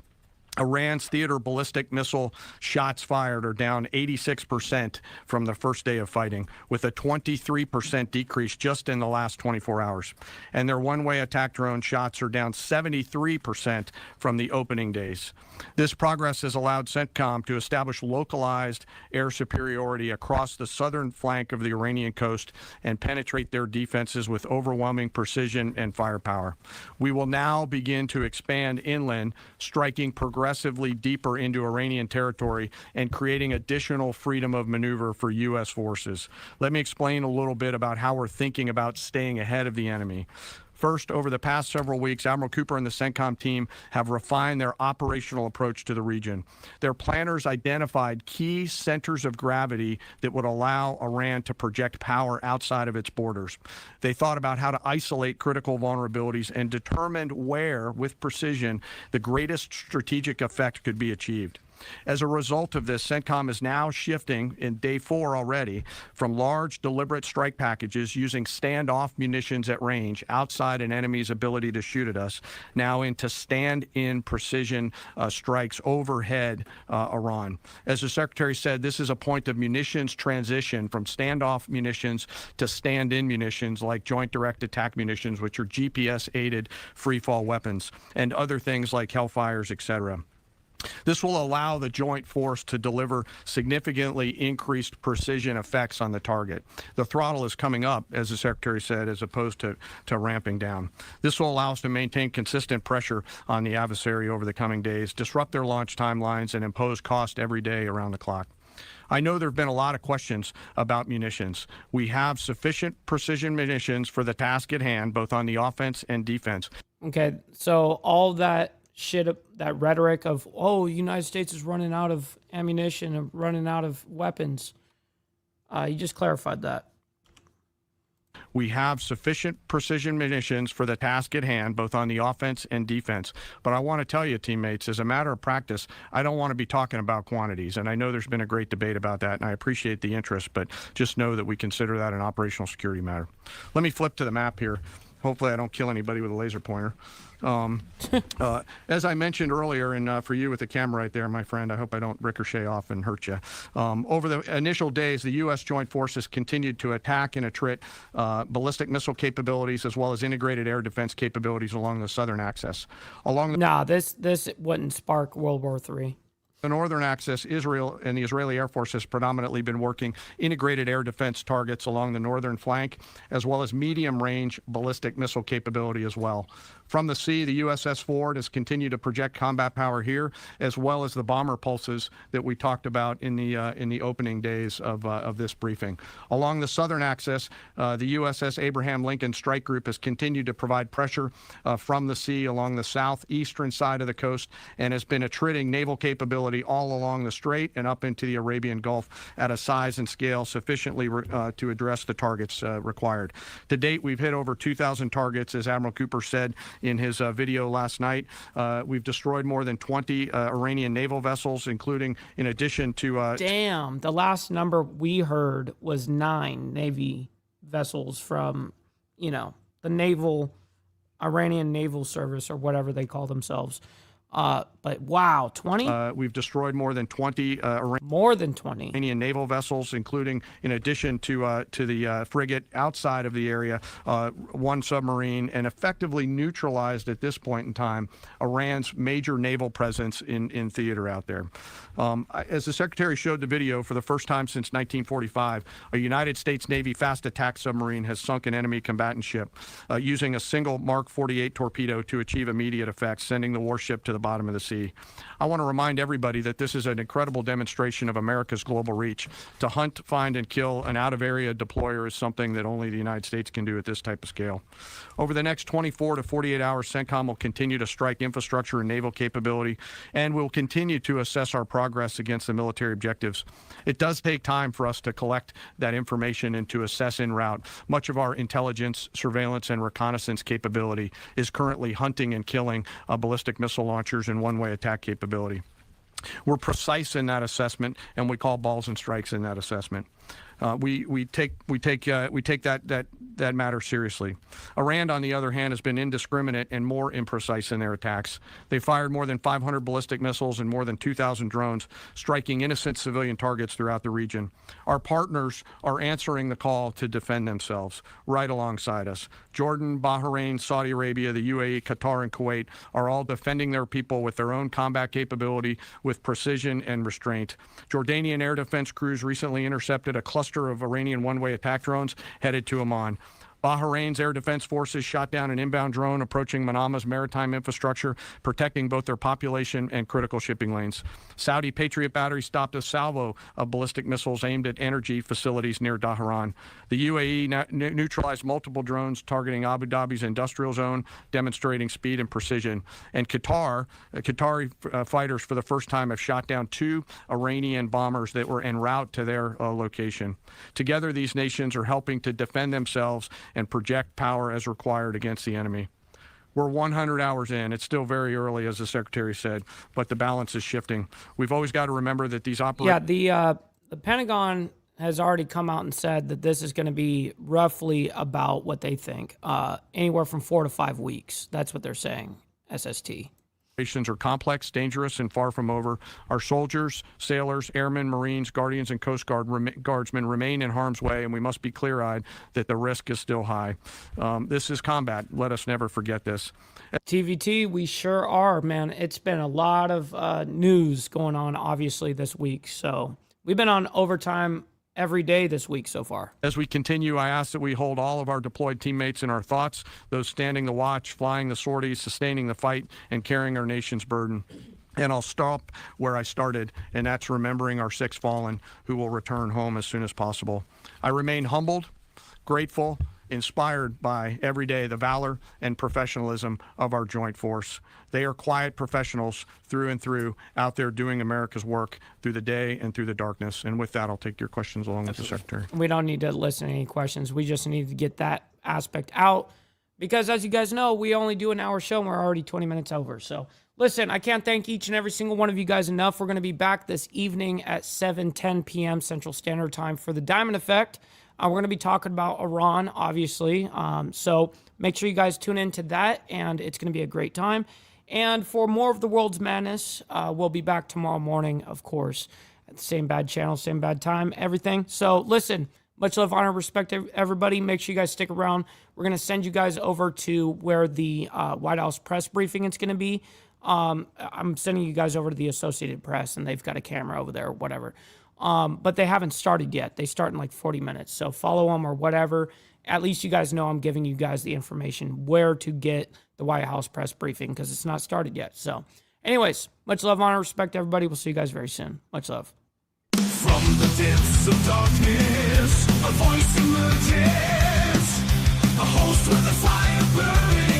D: Iran's theater ballistic missile shots fired are down 86% from the first day of fighting, with a 23% decrease just in the last 24 hours. And their one-way attack drone shots are down 73% from the opening days. This progress has allowed CENTCOM to establish localized air superiority across the southern flank of the Iranian coast and penetrate their defenses with overwhelming precision and firepower. We will now begin to expand inland, striking progressively deeper into Iranian territory and creating additional freedom of maneuver for U.S. forces. Let me explain a little bit about how we're thinking about staying ahead of the enemy. First, over the past several weeks, Admiral Cooper and the CENTCOM team have refined their operational approach to the region. Their planners identified key centers of gravity that would allow Iran to project power outside of its borders. They thought about how to isolate critical vulnerabilities and determined where, with precision, the greatest strategic effect could be achieved. As a result of this, CENTCOM is now shifting, in day 4 already, from large, deliberate strike packages using standoff munitions at range outside an enemy's ability to shoot at us, now into stand-in precision strikes overhead Iran. As the Secretary said, this is a point of munitions transition from standoff munitions to stand-in munitions like Joint Direct Attack munitions, which are GPS-aided free-fall weapons, and other things like Hellfires, etc. This will allow the joint force to deliver significantly increased precision effects on the target. The throttle is coming up, as the Secretary said, as opposed to ramping down. This will allow us to maintain consistent pressure on the adversary over the coming days, disrupt their launch timelines, and impose cost every day around the clock. I know there have been a lot of questions about munitions. We have sufficient precision munitions for the task at hand, both on the offense and defense.
C: Okay, so all that shit, that rhetoric of, oh, the United States is running out of ammunition and running out of weapons. You just clarified that.
D: We have sufficient precision munitions for the task at hand, both on the offense and defense. But I want to tell you, teammates, as a matter of practice, I don't want to be talking about quantities. And I know there's been a great debate about that, and I appreciate the interest, but just know that we consider that an operational security matter. Let me flip to the map here. Hopefully I don't kill anybody with a laser pointer. As I mentioned earlier, and for you with the camera right there, my friend, I hope I don't ricochet off and hurt you. Over the initial days, the U.S. Joint Forces continued to attack and attrit ballistic missile capabilities as well as integrated air defense capabilities along the southern axis.
C: This wouldn't spark World War III.
D: The northern axis, Israel and the Israeli Air Force has predominantly been working integrated air defense targets along the northern flank, as well as medium-range ballistic missile capability as well. From the sea, the USS Ford has continued to project combat power here, as well as the bomber pulses that we talked about in the opening days of this briefing. Along the southern axis, the USS Abraham Lincoln Strike Group has continued to provide pressure from the sea along the southeastern side of the coast and has been attriting naval capability all along the strait and up into the Arabian Gulf at a size and scale sufficiently to address the targets required. To date, we've hit over 2,000 targets, as Admiral Cooper said in his video last night. We've destroyed more than 20 Iranian naval vessels, including, in addition to...
C: Damn, the last number we heard was 9 Navy vessels from, the Iranian Naval Service or whatever they call themselves. But wow, 20?
D: We've destroyed more than 20 Iranian naval vessels, including, in addition to the frigate outside of the area, 1 submarine, and effectively neutralized at this point in time Iran's major naval presence in theater out there. As the Secretary showed the video, for the first time since 1945, a United States Navy fast attack submarine has sunk an enemy combatant ship using a single Mark 48 torpedo to achieve immediate effects, sending the warship to the bottom of the sea. I want to remind everybody that this is an incredible demonstration of America's global reach. To hunt, find, and kill an out-of-area deployer is something that only the United States can do at this type of scale. Over the next 24 to 48 hours, CENTCOM will continue to strike infrastructure and naval capability, and will continue to assess our progress against the military objectives. It does take time for us to collect that information and to assess en route. Much of our intelligence, surveillance, and reconnaissance capability is currently hunting and killing ballistic missile launchers and one-way attack capability. We're precise in that assessment, and we call balls and strikes in that assessment. We take that matter seriously. Iran, on the other hand, has been indiscriminate and more imprecise in their attacks. They fired more than 500 ballistic missiles and more than 2,000 drones, striking innocent civilian targets throughout the region. Our partners are answering the call to defend themselves right alongside us. Jordan, Bahrain, Saudi Arabia, the UAE, Qatar, and Kuwait are all defending their people with their own combat capability, with precision and restraint. Jordanian air defense crews recently intercepted a cluster of Iranian one-way attack drones headed to Amman. Bahrain's air defense forces shot down an inbound drone approaching Manama's maritime infrastructure, protecting both their population and critical shipping lanes. Saudi Patriot batteries stopped a salvo of ballistic missiles aimed at energy facilities near Dhahran. The UAE neutralized multiple drones targeting Abu Dhabi's industrial zone, demonstrating speed and precision. And Qatari fighters for the first time have shot down 2 Iranian bombers that were en route to their location. Together, these nations are helping to defend themselves and project power as required against the enemy. We're 100 hours in. It's still very early, as the Secretary said, but the balance is shifting. We've always got to remember that these operations...
C: Yeah, the Pentagon has already come out and said that this is going to be roughly about what they think, anywhere from 4 to 5 weeks. That's what they're saying, SST.
D: Operations are complex, dangerous, and far from over. Our soldiers, sailors, airmen, Marines, Guardians, and Coast Guardsmen remain in harm's way, and we must be clear-eyed that the risk is still high. This is combat. Let us never forget this.
C: TVT, we sure are, man. It's been a lot of news going on, obviously, this week. So we've been on overtime every day this week so far.
D: As we continue, I ask that we hold all of our deployed teammates in our thoughts, those standing the watch, flying the sorties, sustaining the fight, and carrying our nation's burden. And I'll stop where I started, and that's remembering our 6 fallen who will return home as soon as possible. I remain humbled, grateful, inspired by every day the valor and professionalism of our joint force. They are quiet professionals through and through, out there doing America's work through the day and through the darkness. And with that, I'll take your questions along with the Secretary.
C: We don't need to listen to any questions. We just need to get that aspect out because, as you guys know, we only do an hour show and we're already 20 minutes over. So listen, I can't thank each and every single one of you guys enough. We're going to be back this evening at 7:10 p.m. Central Standard Time for the Diamond Effect. We're going to be talking about Iran, obviously. So make sure you guys tune into that, and it's going to be a great time. And for more of the world's madness, we'll be back tomorrow morning, of course, at the same bad channel, same bad time, everything. So listen, much love, honor, respect, everybody. Make sure you guys stick around. We're going to send you guys over to where the White House press briefing is going to be. I'm sending you guys over to the Associated Press, and they've got a camera over there or whatever. But they haven't started yet. They start in like 40 minutes. So follow them or whatever. At least you guys know I'm giving you guys the information where to get the White House press briefing because it's not started yet. So anyways, much love, honor, respect, everybody. We'll see you guys very soon. Much love.
B: From the depths of darkness, a voice emerges, a host with a fire burning.